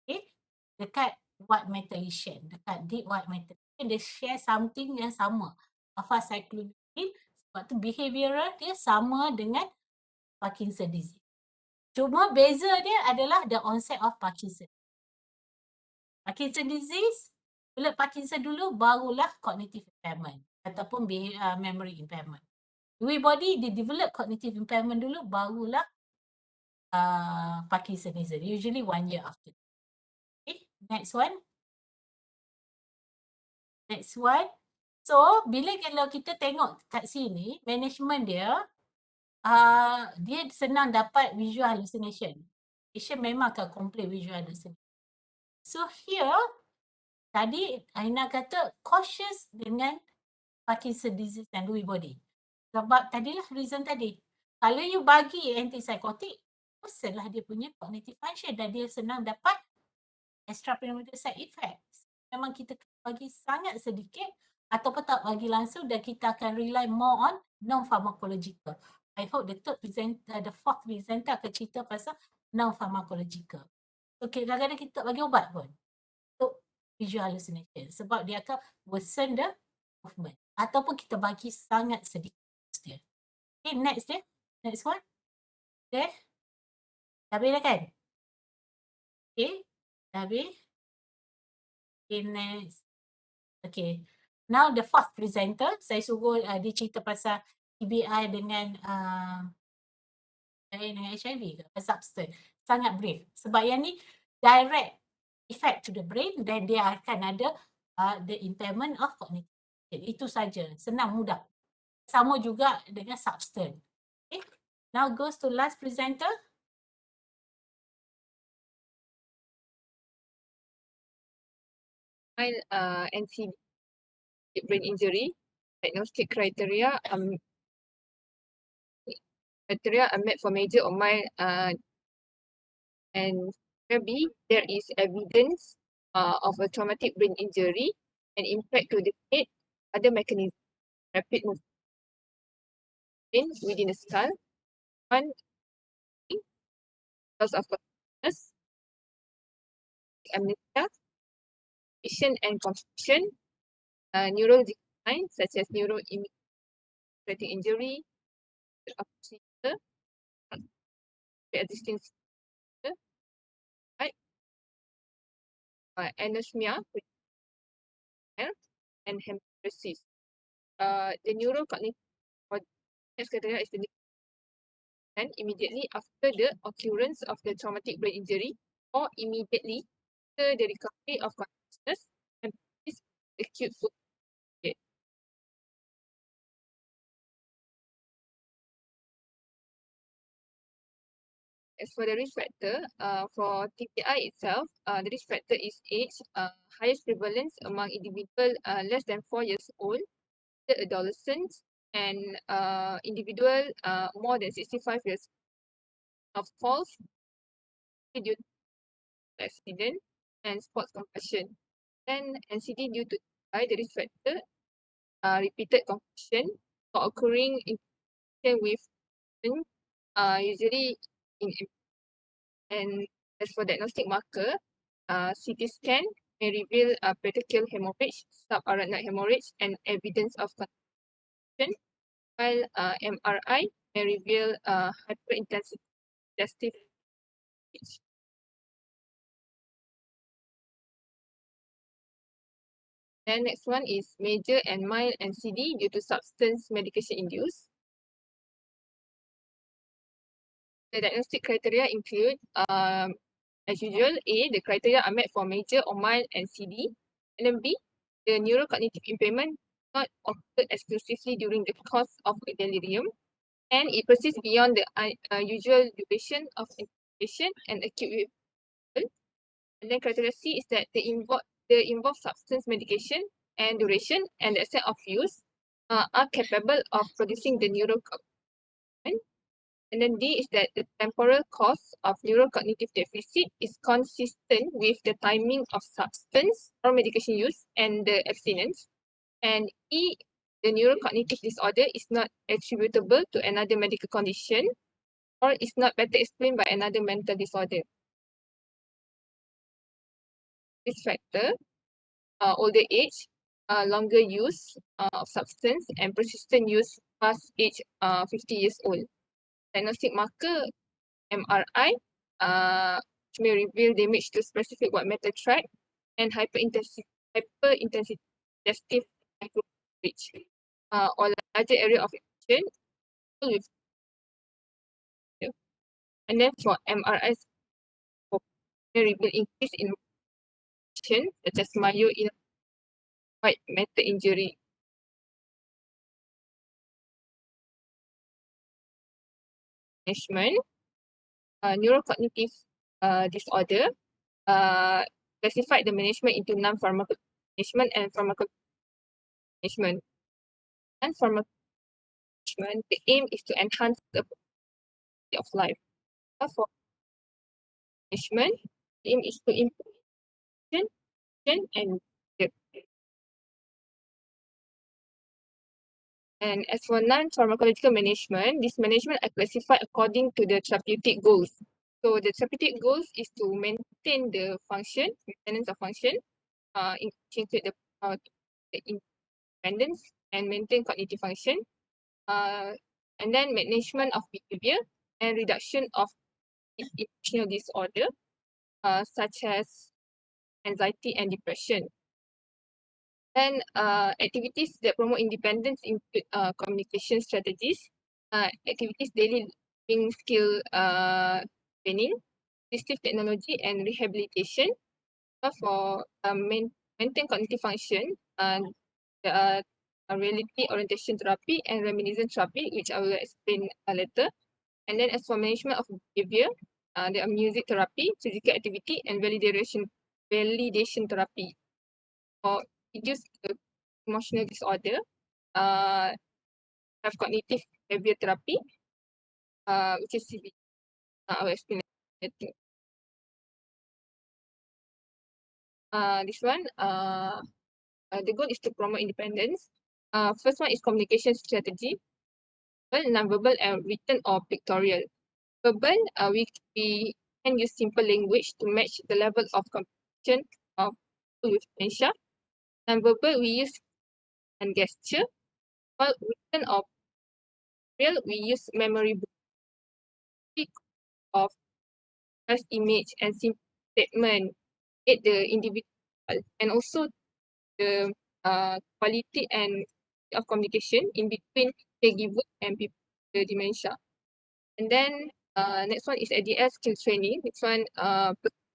Okay. Dekat white metal lesion. Dekat deep white metal lesion, dia share something yang sama. Alpha cyclonuclein. Sebab tu behavioral dia sama dengan Parkinson disease. Cuma beza dia adalah the onset of Parkinson. Parkinson disease, bila Parkinson dulu barulah cognitive impairment ataupun memory impairment. Lewy body dia develop cognitive impairment dulu barulah Parkinsonism. Usually 1 year after. Okay, next one. Next one. So, bila kalau kita tengok kat sini, management dia, dia senang dapat visual hallucination. Patient memang akan complain visual hallucination. So, here, tadi Aina kata cautious dengan Parkinson disease dan Lewy body. Sebab tadilah reason tadi. Kalau you bagi antipsychotic, lah dia punya cognitive function dan dia senang dapat extrapyramidal side effects. Memang kita bagi sangat sedikit ataupun tak bagi langsung dan kita akan rely more on non-pharmacological. I hope the fourth presenter akan cerita pasal non-pharmacological. So kadang-kadang kita tak bagi ubat pun untuk visual hallucination sebab dia akan worsen the movement. Ataupun kita bagi sangat sedikit dia. Okay, next dia. Next one. Okay. Dah habis dah kan? Okay. Dah habis. Okay, next. Okay. Now the fourth presenter, saya suruh dia cerita pasal TBI dengan HIV ke? Substance. Sangat brief. Sebab yang ni direct effect to the brain dan dia akan ada the impairment of cognitive. Itu saja. Senang, mudah. Sama juga dengan substance. Okay. Now goes to last presenter. NCD, brain injury, diagnostic criteria are met for major or mild and B, there is evidence of a traumatic brain injury and impact to the head, other mechanisms, rapid movement within the skull, one loss of consciousness, amnesia, vision and confusion, neural decline such as neuroimmunity injury, existing anosmia and hemiplegia. The neurocognitive criteria is the and immediately after the occurrence of the traumatic brain injury or immediately after the recovery of consciousness and acute food. As for the risk factor, for TBI itself, the risk factor is age, highest prevalence among individual less than 4 years old, the adolescents, and individual more than 65 years of falls due to accident and sports concussion. Then NCD due to the risk factor, repeated concussion or occurring in with usually in. And as for diagnostic marker, CT scan may reveal petechial hemorrhage, subarachnoid hemorrhage, and evidence of concussion, while MRI may reveal hyperintensity digestive hemorrhage. Then next one is major and mild NCD due to substance medication induced. The diagnostic criteria include, as usual, A, the criteria are met for major or mild NCD, and then B, the neurocognitive impairment not occurred exclusively during the course of a delirium, and it persists beyond the usual duration of intoxication and acute withdrawal. And then criteria C is that the involved substance medication and duration and the extent of use are capable of producing the neurocognitive. And then D is that the temporal cause of neurocognitive deficit is consistent with the timing of substance or medication use and the abstinence. And E, the neurocognitive disorder is not attributable to another medical condition or is not better explained by another mental disorder. Risk factor, older age, longer use of substance, and persistent use past age 50 years old. Diagnostic marker, MRI, which may reveal damage to specific white matter tract, and hyperintensity digestive microhemorrhage, or larger area of infection with. And then for MRI, may reveal increase in infection such as myo in white matter injury. Management, neurocognitive disorder, classified the management into non-pharmacological management and pharmacological management. Non-pharmacological management, the aim is to enhance the quality of life. For management, the aim is to improve function and care. And as for non-pharmacological management, this management are classified according to the therapeutic goals. So the therapeutic goals is to maintain the function, maintenance of function, include the independence and maintain cognitive function, and then management of behavior and reduction of emotional disorder, such as anxiety and depression. Then activities that promote independence include communication strategies, activities daily living skill training, assistive technology, and rehabilitation. For maintain cognitive function, there are reality orientation therapy and reminiscence therapy, which I will explain later. And then as for management of behavior, there are music therapy, physical activity, and validation therapy. For reduce the emotional disorder, have cognitive behavior therapy, which is CBT. I will explain later. This one, the goal is to promote independence. First one is communication strategy, non-verbal and written or pictorial. Verbal, we can use simple language to match the level of comprehension of people with dementia. Non-verbal, we use and gesture, while written or real, we use memory of first image and simple statement, aid the individual, and also the quality and of communication in between caregiver and people with dementia. And then next one is ADS skill training. Next one,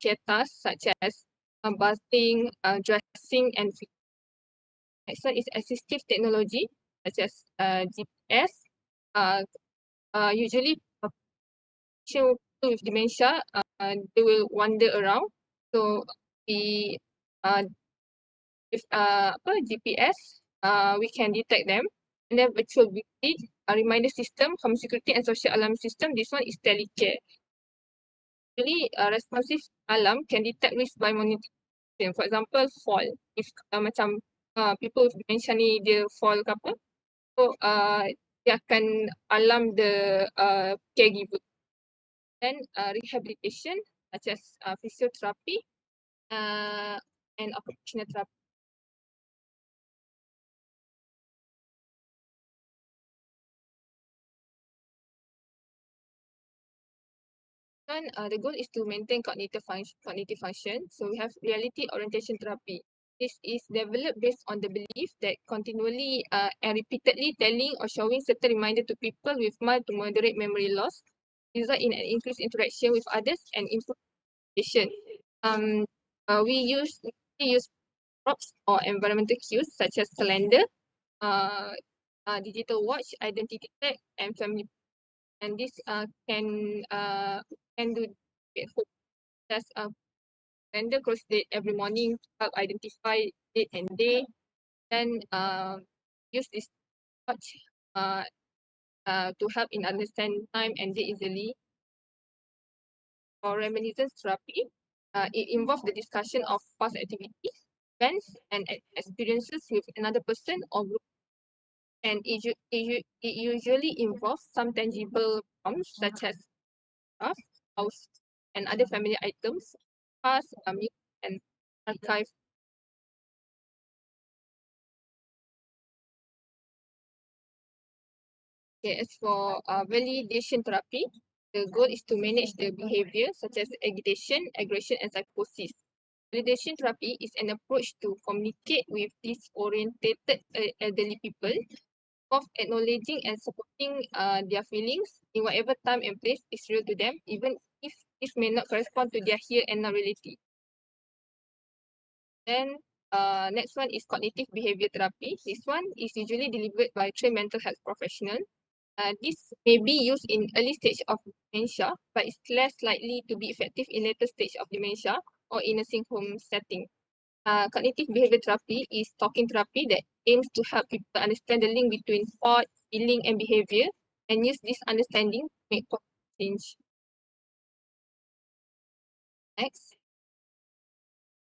care tasks such as bathing, dressing, and feeding. Next one is assistive technology such as GPS. Usually with dementia, they will wander around. So we with GPS, we can detect them. And then virtual visit, a reminder system, home security and social alarm system. This one is telecare. Really, responsive alarm can detect risk by monitoring. For example, fall. If macam people with dementia ni dia fall ke apa, so dia akan alarm the caregiver. Then rehabilitation such as physiotherapy and occupational therapy. Then the goal is to maintain cognitive function. So we have reality orientation therapy. This is developed based on the belief that continually and repeatedly telling or showing certain reminder to people with mild to moderate memory loss result in an increased interaction with others and improve communication. We use props or environmental cues such as calendar, digital watch, identity tag, and family. And this can do at home. Just calendar cross date every morning to help identify date and day. Then use this watch to help in understand time and date easily. For reminiscence therapy, it involves the discussion of past activities, events, and experiences with another person or group. And it usually involves some tangible prompts such as house, and other family items, past, music, and archive. Okay, as for validation therapy, the goal is to manage the behavior such as agitation, aggression, and psychosis. Validation therapy is an approach to communicate with disorientated elderly people of acknowledging and supporting their feelings in whatever time and place is real to them, even if this may not correspond to their here and now reality. Then next one is cognitive behavior therapy. This one is usually delivered by trained mental health professional. This may be used in early stage of dementia, but it's less likely to be effective in later stage of dementia or in a nursing home setting. Cognitive behavior therapy is talking therapy that aims to help people understand the link between thought, feeling, and behavior, and use this understanding to make change. Next.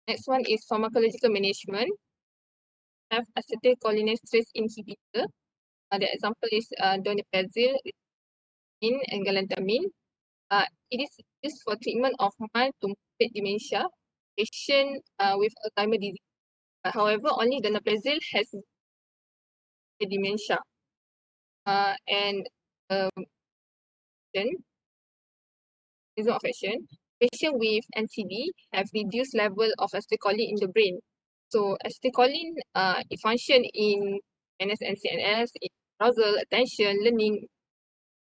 Next one is pharmacological management. Have acetylcholinesterase inhibitor. The example is donepezil and galantamine. It is used for treatment of mild to moderate dementia, patient with Alzheimer's disease. However, only donepezil has the dementia. And then mechanism of action. Patient with NCD have reduced level of acetylcholine in the brain. So acetylcholine it function in NS and CNS, in arousal, attention, learning.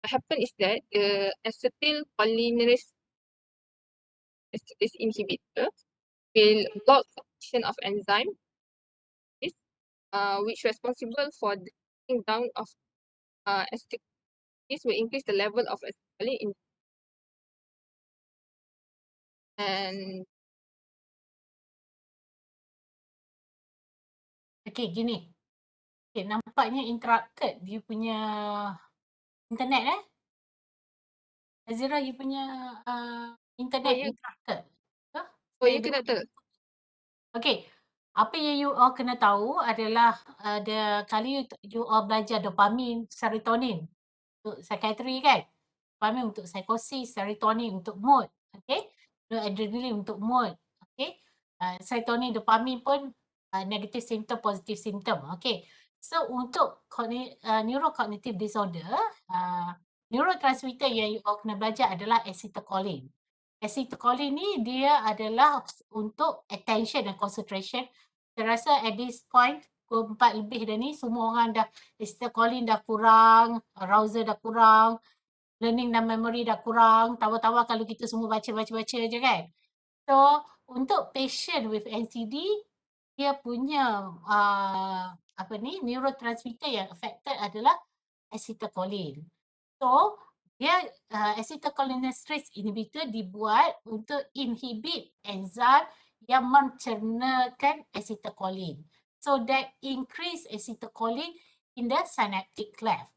What happens is that the acetylcholinesterase inhibitor will block action of enzyme which responsible for the breaking down of acetyl. This will increase the level of acetylcholine in and Okay, gini. Okay, nampaknya interrupted you punya internet Azira, you punya internet ya. interrupted. Ke? Oh Saya ya ke dengar. doktor? Okay, apa yang you all kena tahu adalah ada kali you all belajar dopamin, serotonin untuk psychiatry kan? Dopamin untuk psikosis, serotonin untuk mood, okay? Adrenaline untuk mood, okay? Serotonin, dopamin pun negative symptom, positive symptom, okay? So untuk neurocognitive disorder, neurotransmitter yang you all kena belajar adalah acetylcholine. Acetylcholine ni dia adalah untuk attention dan concentration. Saya rasa at this point, pukul 4 lebih dah ni, semua orang dah acetylcholine dah kurang, arousal dah kurang, learning dan memory dah kurang. Tawa-tawa kalau kita semua baca-baca je kan. So, untuk patient with NCD, dia punya neurotransmitter yang affected adalah acetylcholine. So, Dia acetylcholinesterase inhibitor dibuat untuk inhibit enzim yang mencernakan acetylcholine. So that increase acetylcholine in the synaptic cleft.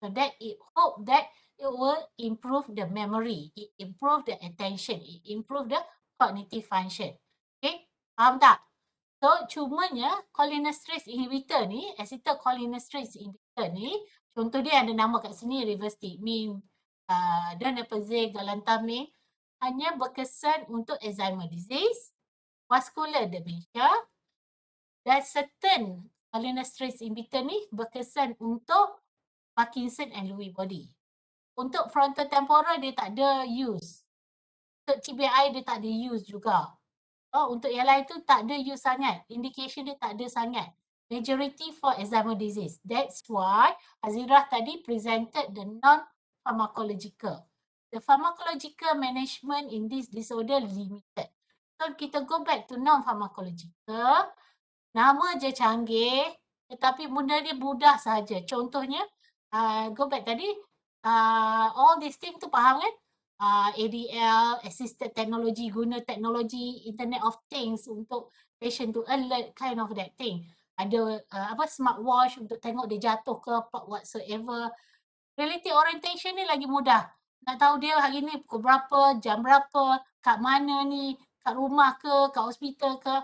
So that it hope that it will improve the memory, it improve the attention, it improve the cognitive function. Okay, faham tak? So cumanya cholinesterase inhibitor ni, acetylcholinesterase inhibitor ni, contoh dia ada nama kat sini rivastigmine, donepezil, galantamine, hanya berkesan untuk Alzheimer disease, vascular dementia, dan certain cholinesterase inhibitor ni berkesan untuk Parkinson and Lewy body. Untuk frontotemporal dia tak ada use. Untuk TBI dia tak ada use juga. Oh, untuk yang lain tu tak ada use sangat. Indication dia tak ada sangat. Majority for Alzheimer disease. That's why Azirah tadi presented the non-pharmacological. The pharmacological management in this disorder limited. So kita go back to non-pharmacological. Nama je canggih tetapi benda dia mudah saja. Contohnya, go back tadi, all these things tu faham kan? ADL, assisted technology, guna teknologi Internet of Things untuk patient to alert kind of that thing. Ada smartwatch untuk tengok dia jatuh ke whatsoever. Relative orientation ni lagi mudah. Nak tahu dia hari ni pukul berapa, jam berapa, kat mana ni, kat rumah ke, kat hospital ke.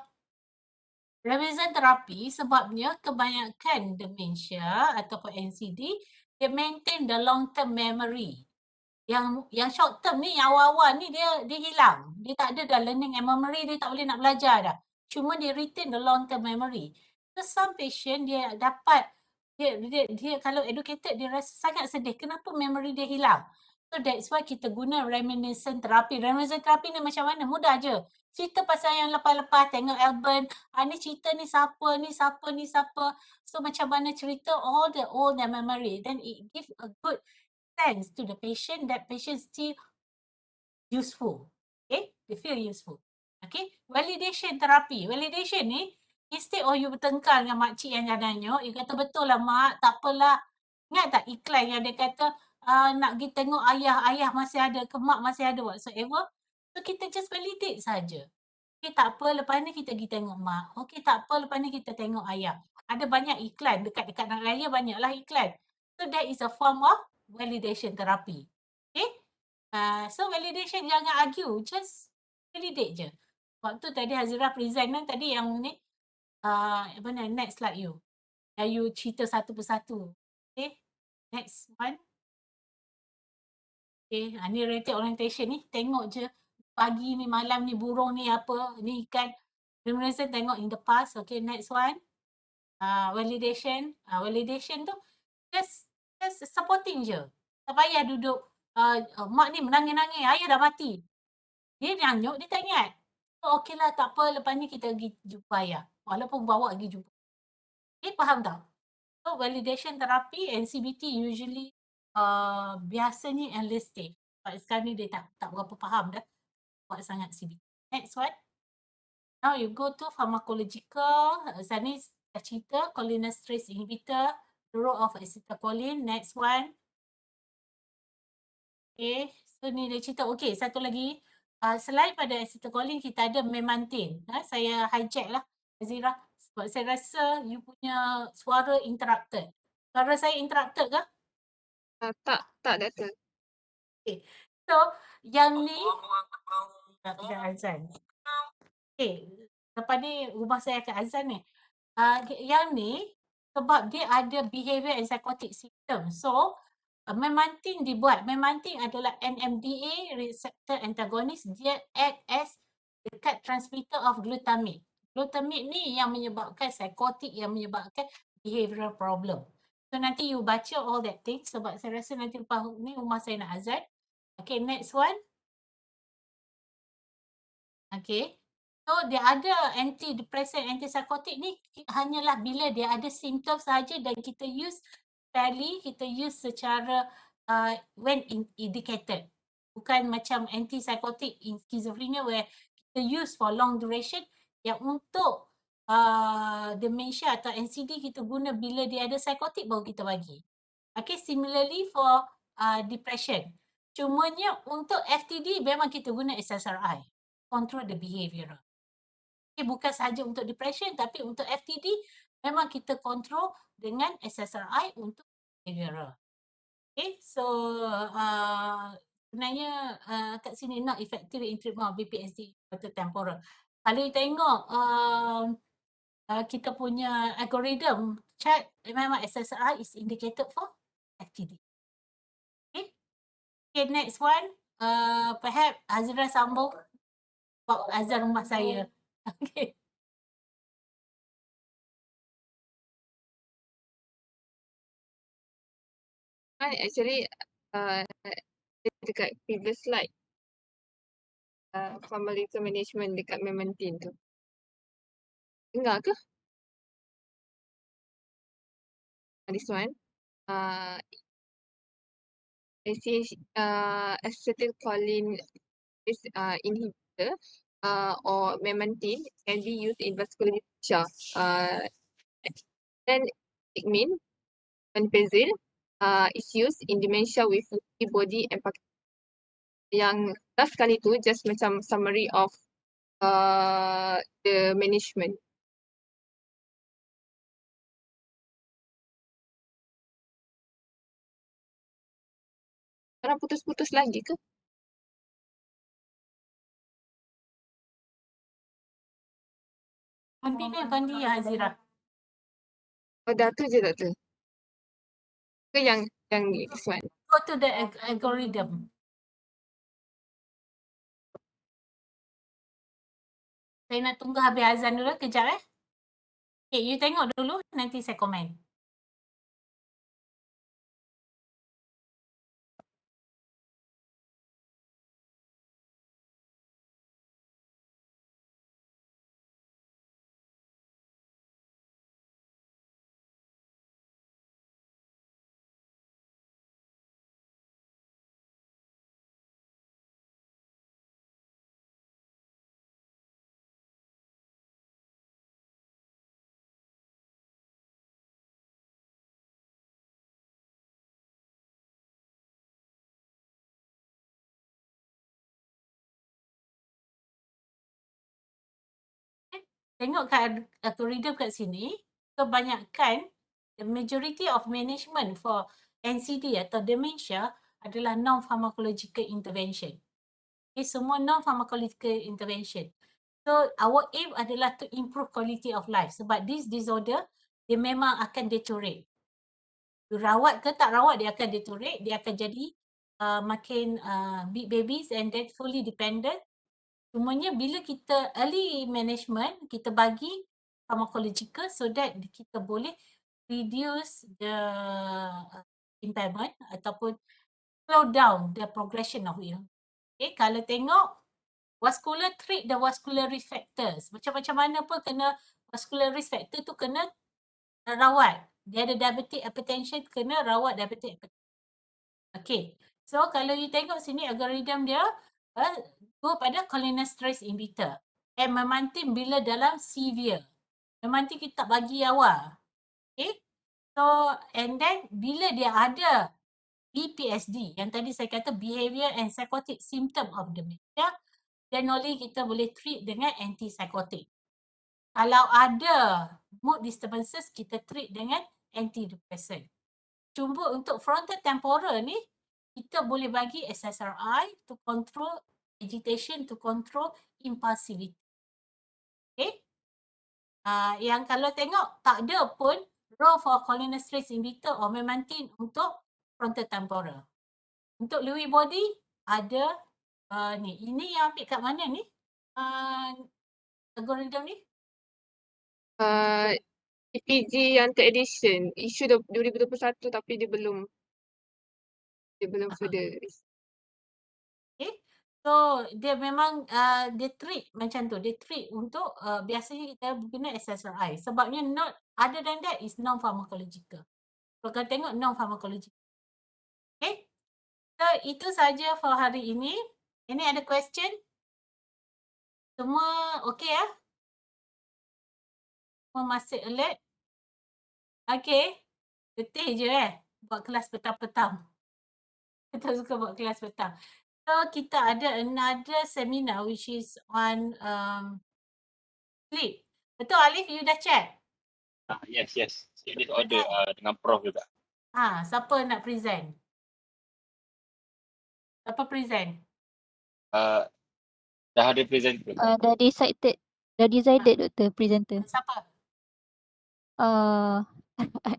Revision terapi sebabnya kebanyakan dementia ataupun NCD, dia maintain the long term memory. Yang short term ni, yang awal-awal ni dia hilang. Dia tak ada dah learning and memory, dia tak boleh nak belajar dah. Cuma dia retain the long term memory. So some patient dia dapat, dia kalau educated dia rasa sangat sedih. Kenapa memory dia hilang? So that's why kita guna reminiscent therapy. Reminiscent therapy ni macam mana? Mudah je. Cerita pasal yang lepas-lepas, tengok album, ni cerita ni siapa, ni siapa, ni siapa. So macam mana cerita all the old memory. Then it give a good sense to the patient that patient still useful. Okay, they feel useful. Okay, validation therapy. Validation ni, instead you bertengkar dengan makcik yang jadanya, you kata betul lah mak, tak apalah. Ingat tak iklan yang dia kata nak pergi tengok ayah masih ada ke mak masih ada whatsoever. So kita just validate saja. Okay, tak apa, lepas ni kita pergi tengok mak. Okay, tak apa, lepas ni kita tengok ayah. Ada banyak iklan, dekat-dekat nak raya banyaklah iklan. So that is a form of validation therapy. Okay, so validation jangan argue, just validate je. Waktu tadi Hazirah present kan, tadi yang ni, next slide you. Yang you cerita satu persatu. Okay, next one. Okay, ni related orientation ni, tengok je. Pagi ni, malam ni, burung ni apa, ni ikan. Reminiscent tengok in the past. Okay, next one. Validation. Validation tu, just supporting je. Tak payah duduk, mak ni menangis-nangis, ayah dah mati. Dia nyanyuk, dia tak ingat. So, okey lah, tak apa, lepas ni kita pergi jumpa ayah. Walaupun bawa pergi jumpa. Okay, faham tak? So, validation therapy and CBT usually biasanya enlisted. Sekarang ni dia tak berapa faham dah buat sangat CBT. Next one. Now you go to pharmacological. Saya ni dah cerita cholinesterase inhibitor, the role of acetylcholine. Next one. Okay, so ni dia cerita. Okay, satu lagi. Selain pada acetylcholine, kita ada memantine. Saya hijack lah, Azirah. Sebab saya rasa you punya suara interrupted. Suara saya interrupted ke? Tak doktor. Okay, so yang ni tak azan. Okay, lepas ni rumah saya akan azan ni. Yang ni sebab dia ada behavior and psychotic symptom. So, memantine dibuat. Memantine adalah NMDA receptor antagonist. Dia act as dekat transmitter of glutamate. Glutamate ni yang menyebabkan psychotic, yang menyebabkan behavioral problem. So, nanti you baca all that things sebab saya rasa nanti lepas ni rumah saya nak azan. Okay, next one. Okay. So, dia ada antidepressant, antipsychotic ni hanyalah bila dia ada simptom saja dan kita use fairly, kita use secara when indicated. Bukan macam antipsychotic in schizophrenia where kita use for long duration, yang untuk dementia atau NCD kita guna bila dia ada psychotic baru kita bagi. Okay, similarly for depression. Cumanya untuk FTD memang kita guna SSRI, control the behaviour. Okay, bukan sahaja untuk depression tapi untuk FTD memang kita control dengan SSRI untuk behavioral. Okay, so sebenarnya kat sini not effective in treatment of BPSD frontotemporal. Kalau you tengok kita punya algorithm chat, memang SSRI is indicated for FTD. Okay, okay next one. Perhaps Azra sambung buat azan rumah saya. Okay. Actually, dekat previous slide, formulator management dekat Memantine tu. Dengar ke? This one. Acetylcholine inhibitor or Memantine can be used in vascular dementia. Then Sigmin, Benpezil is used in dementia with Lewy body and Parkinson. Yang last kali tu just macam summary of the management. Sekarang putus-putus lagi ke? Continue Azira. Oh, dah tu je tak tu? Ke yang this one? Go to the algorithm. Saya nak tunggu habis azan dulu kejap Okay, you tengok dulu nanti saya komen. Tengok kat algorithm kat sini, kebanyakan the majority of management for NCD atau dementia adalah non-pharmacological intervention. Okay, semua non-pharmacological intervention. So, our aim adalah to improve quality of life. Sebab this disorder, dia memang akan deteriorate. You rawat ke tak rawat, dia akan deteriorate. Dia akan jadi makin big babies and then fully dependent. Cumanya bila kita early management, kita bagi pharmacological so that kita boleh reduce the impairment ataupun slow down the progression of it. Okay, kalau tengok vascular, treat the vascular risk factors. Macam-macam mana pun kena vascular risk factor tu kena rawat. Dia ada diabetic hypertension, kena rawat diabetic hypertension. Okay, so kalau you tengok sini algorithm dia, go pada cholinesterase inhibitor. Memantine bila dalam severe. Memantine kita tak bagi awal. Okay. So, and then bila dia ada BPSD, yang tadi saya kata behavior and psychotic symptom of dementia, then only kita boleh treat dengan antipsychotic. Kalau ada mood disturbances, kita treat dengan antidepressant. Cuma untuk frontotemporal ni, kita boleh bagi SSRI to control agitation, to control impulsivity. Okay. Yang kalau tengok tak ada pun role for cholinesterase inhibitor or memantine untuk frontotemporal. Untuk Lewy body ada ni. Ini yang ambil kat mana ni? Algorithm ni? EPG yang third edition, isu 2021 tapi dia belum further. Okay. So dia memang dia treat macam tu. Dia treat untuk biasanya kita guna SSRI. Sebabnya not other than that is non-pharmacological. Kalau kita tengok non-pharmacological. Okay. So itu saja for hari ini. Ini ada question? Semua okay ya? Semua masih alert? Okay. Letih je buat kelas petang-petang. Tak suka buat kelas petang. So kita ada another seminar which is on sleep. Betul Alif, you dah check? Yes. Sleep disorder dengan Prof juga. Siapa nak present? Siapa present? Dah ada presenter. Dah decided Dr. Presenter. Siapa?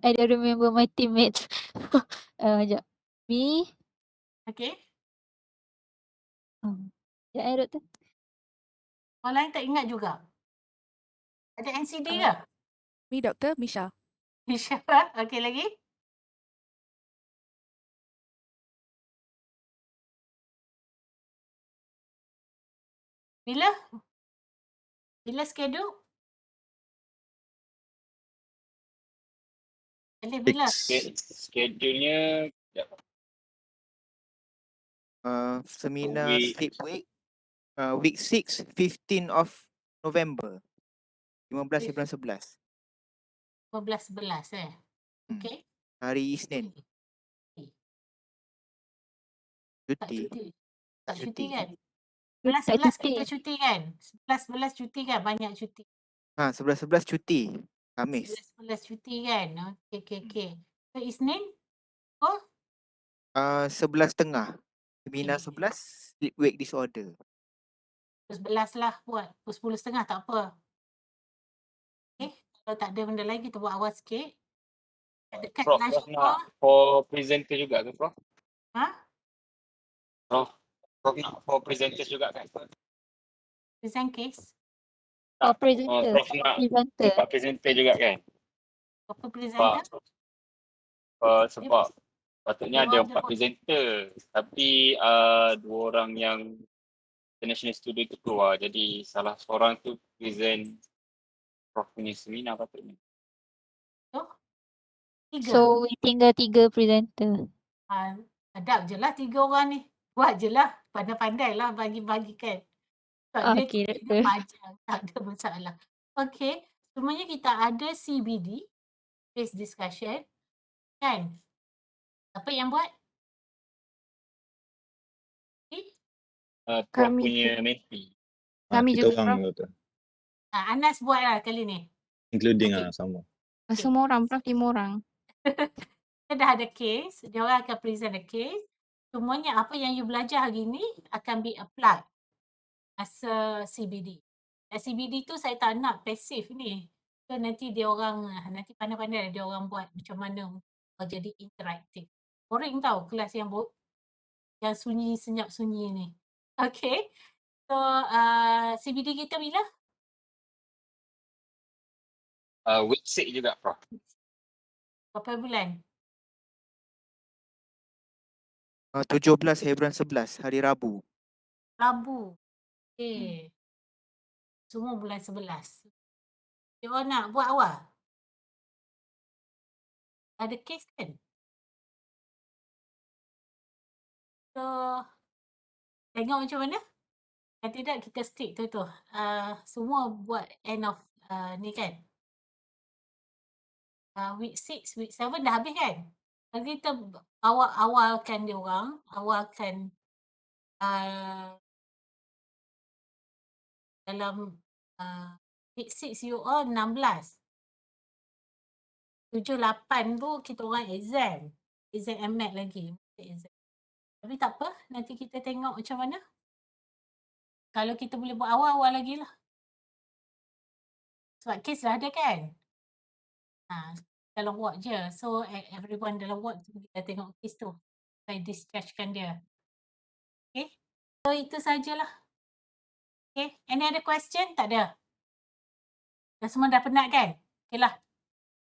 I don't remember my teammates. Sekejap. Me. Okay. Sekejap Dr. Orang lain tak ingat juga. Ada NCD ke? Me, Dr. Misha. Insya-Allah. Okay lagi? Bila? Bila schedule? Alif bila? Schedule-nya Seminar Week- sleep week. Week 6, 15 of November. 15 bulan 11. 15-11 Okay. Hari Isnin. Tak Cuti. cuti. Tak cuti Cuti. kan? Tak 11-11 cuti. kita cuti kan? 11-11 cuti kan? Banyak cuti. 11 cuti. Khamis. 11-11 cuti kan? Okay. So Isnin? Oh, 11.30. Seminar Okay. 11, sleep wake disorder. 11 lah buat. 10:30 tak apa. Okay. Kalau tak ada benda lain kita buat awal sikit. Dekat Prof lunch nak hour. for presenter juga ke Prof? Ha? Prof nak for presenters juga kan? Present case. Presenter. Prof nak tempat presenter juga kan? Apa presenter? Sebab patutnya ada Dia 4 buat- presenter. Tapi 2 orang yang international student tu keluar. Jadi salah seorang tu present Prof punya seminar patutnya. Tiga. So we tinggal 3 presenter. Hadap je lah 3 orang ni. Buat je lah. Pandai-pandai lah bagi-bagikan. Sebab dia Okay, topiknya Doktor. panjang. Tak ada masalah. Okay. Semuanya kita ada CBD. Case discussion. Kan? Apa yang buat? Prof Kami punya mentee. Kami Kita juga, orang Prof. Doktor. Anas buat lah kali ni. Including Okay. sama. Semua orang, Prof, 5 orang. Kita dah ada case. Dia orang akan present the case. Semuanya apa yang you belajar hari ni akan be applied masa CBD. CBD tu saya tak nak pasif ni. So nanti dia orang, nanti pandai-pandai dia orang buat macam mana jadi interaktif. Boring tau kelas yang sunyi, senyap sunyi ni. Okay. So CBD kita bila? Week 6 juga Prof. Berapa bulan? 17 hari bulan 11, hari Rabu. Rabu. Okay. Semua bulan 11. Dia orang nak buat awal? Ada kes kan? So, tengok macam mana? Kalau tidak kita stick tu. Semua buat end of ni kan? Week 6, week 7 dah habis kan? Nanti kita awalkan dia orang, awalkan dalam week 6 you all 16. 7, 8 tu kita orang exam. Exam MMAT lagi. Exam. Tapi tak apa, nanti kita tengok macam mana. Kalau kita boleh buat awal-awal lagi lah. Sebab kes dah ada kan? Dalam ward je. So everyone dalam ward tu kita tengok kes tu. Saya dischargekan dia. Okay. So itu sajalah. Okay. Any other question? Tak ada. Dah semua dah penat kan? Okay lah.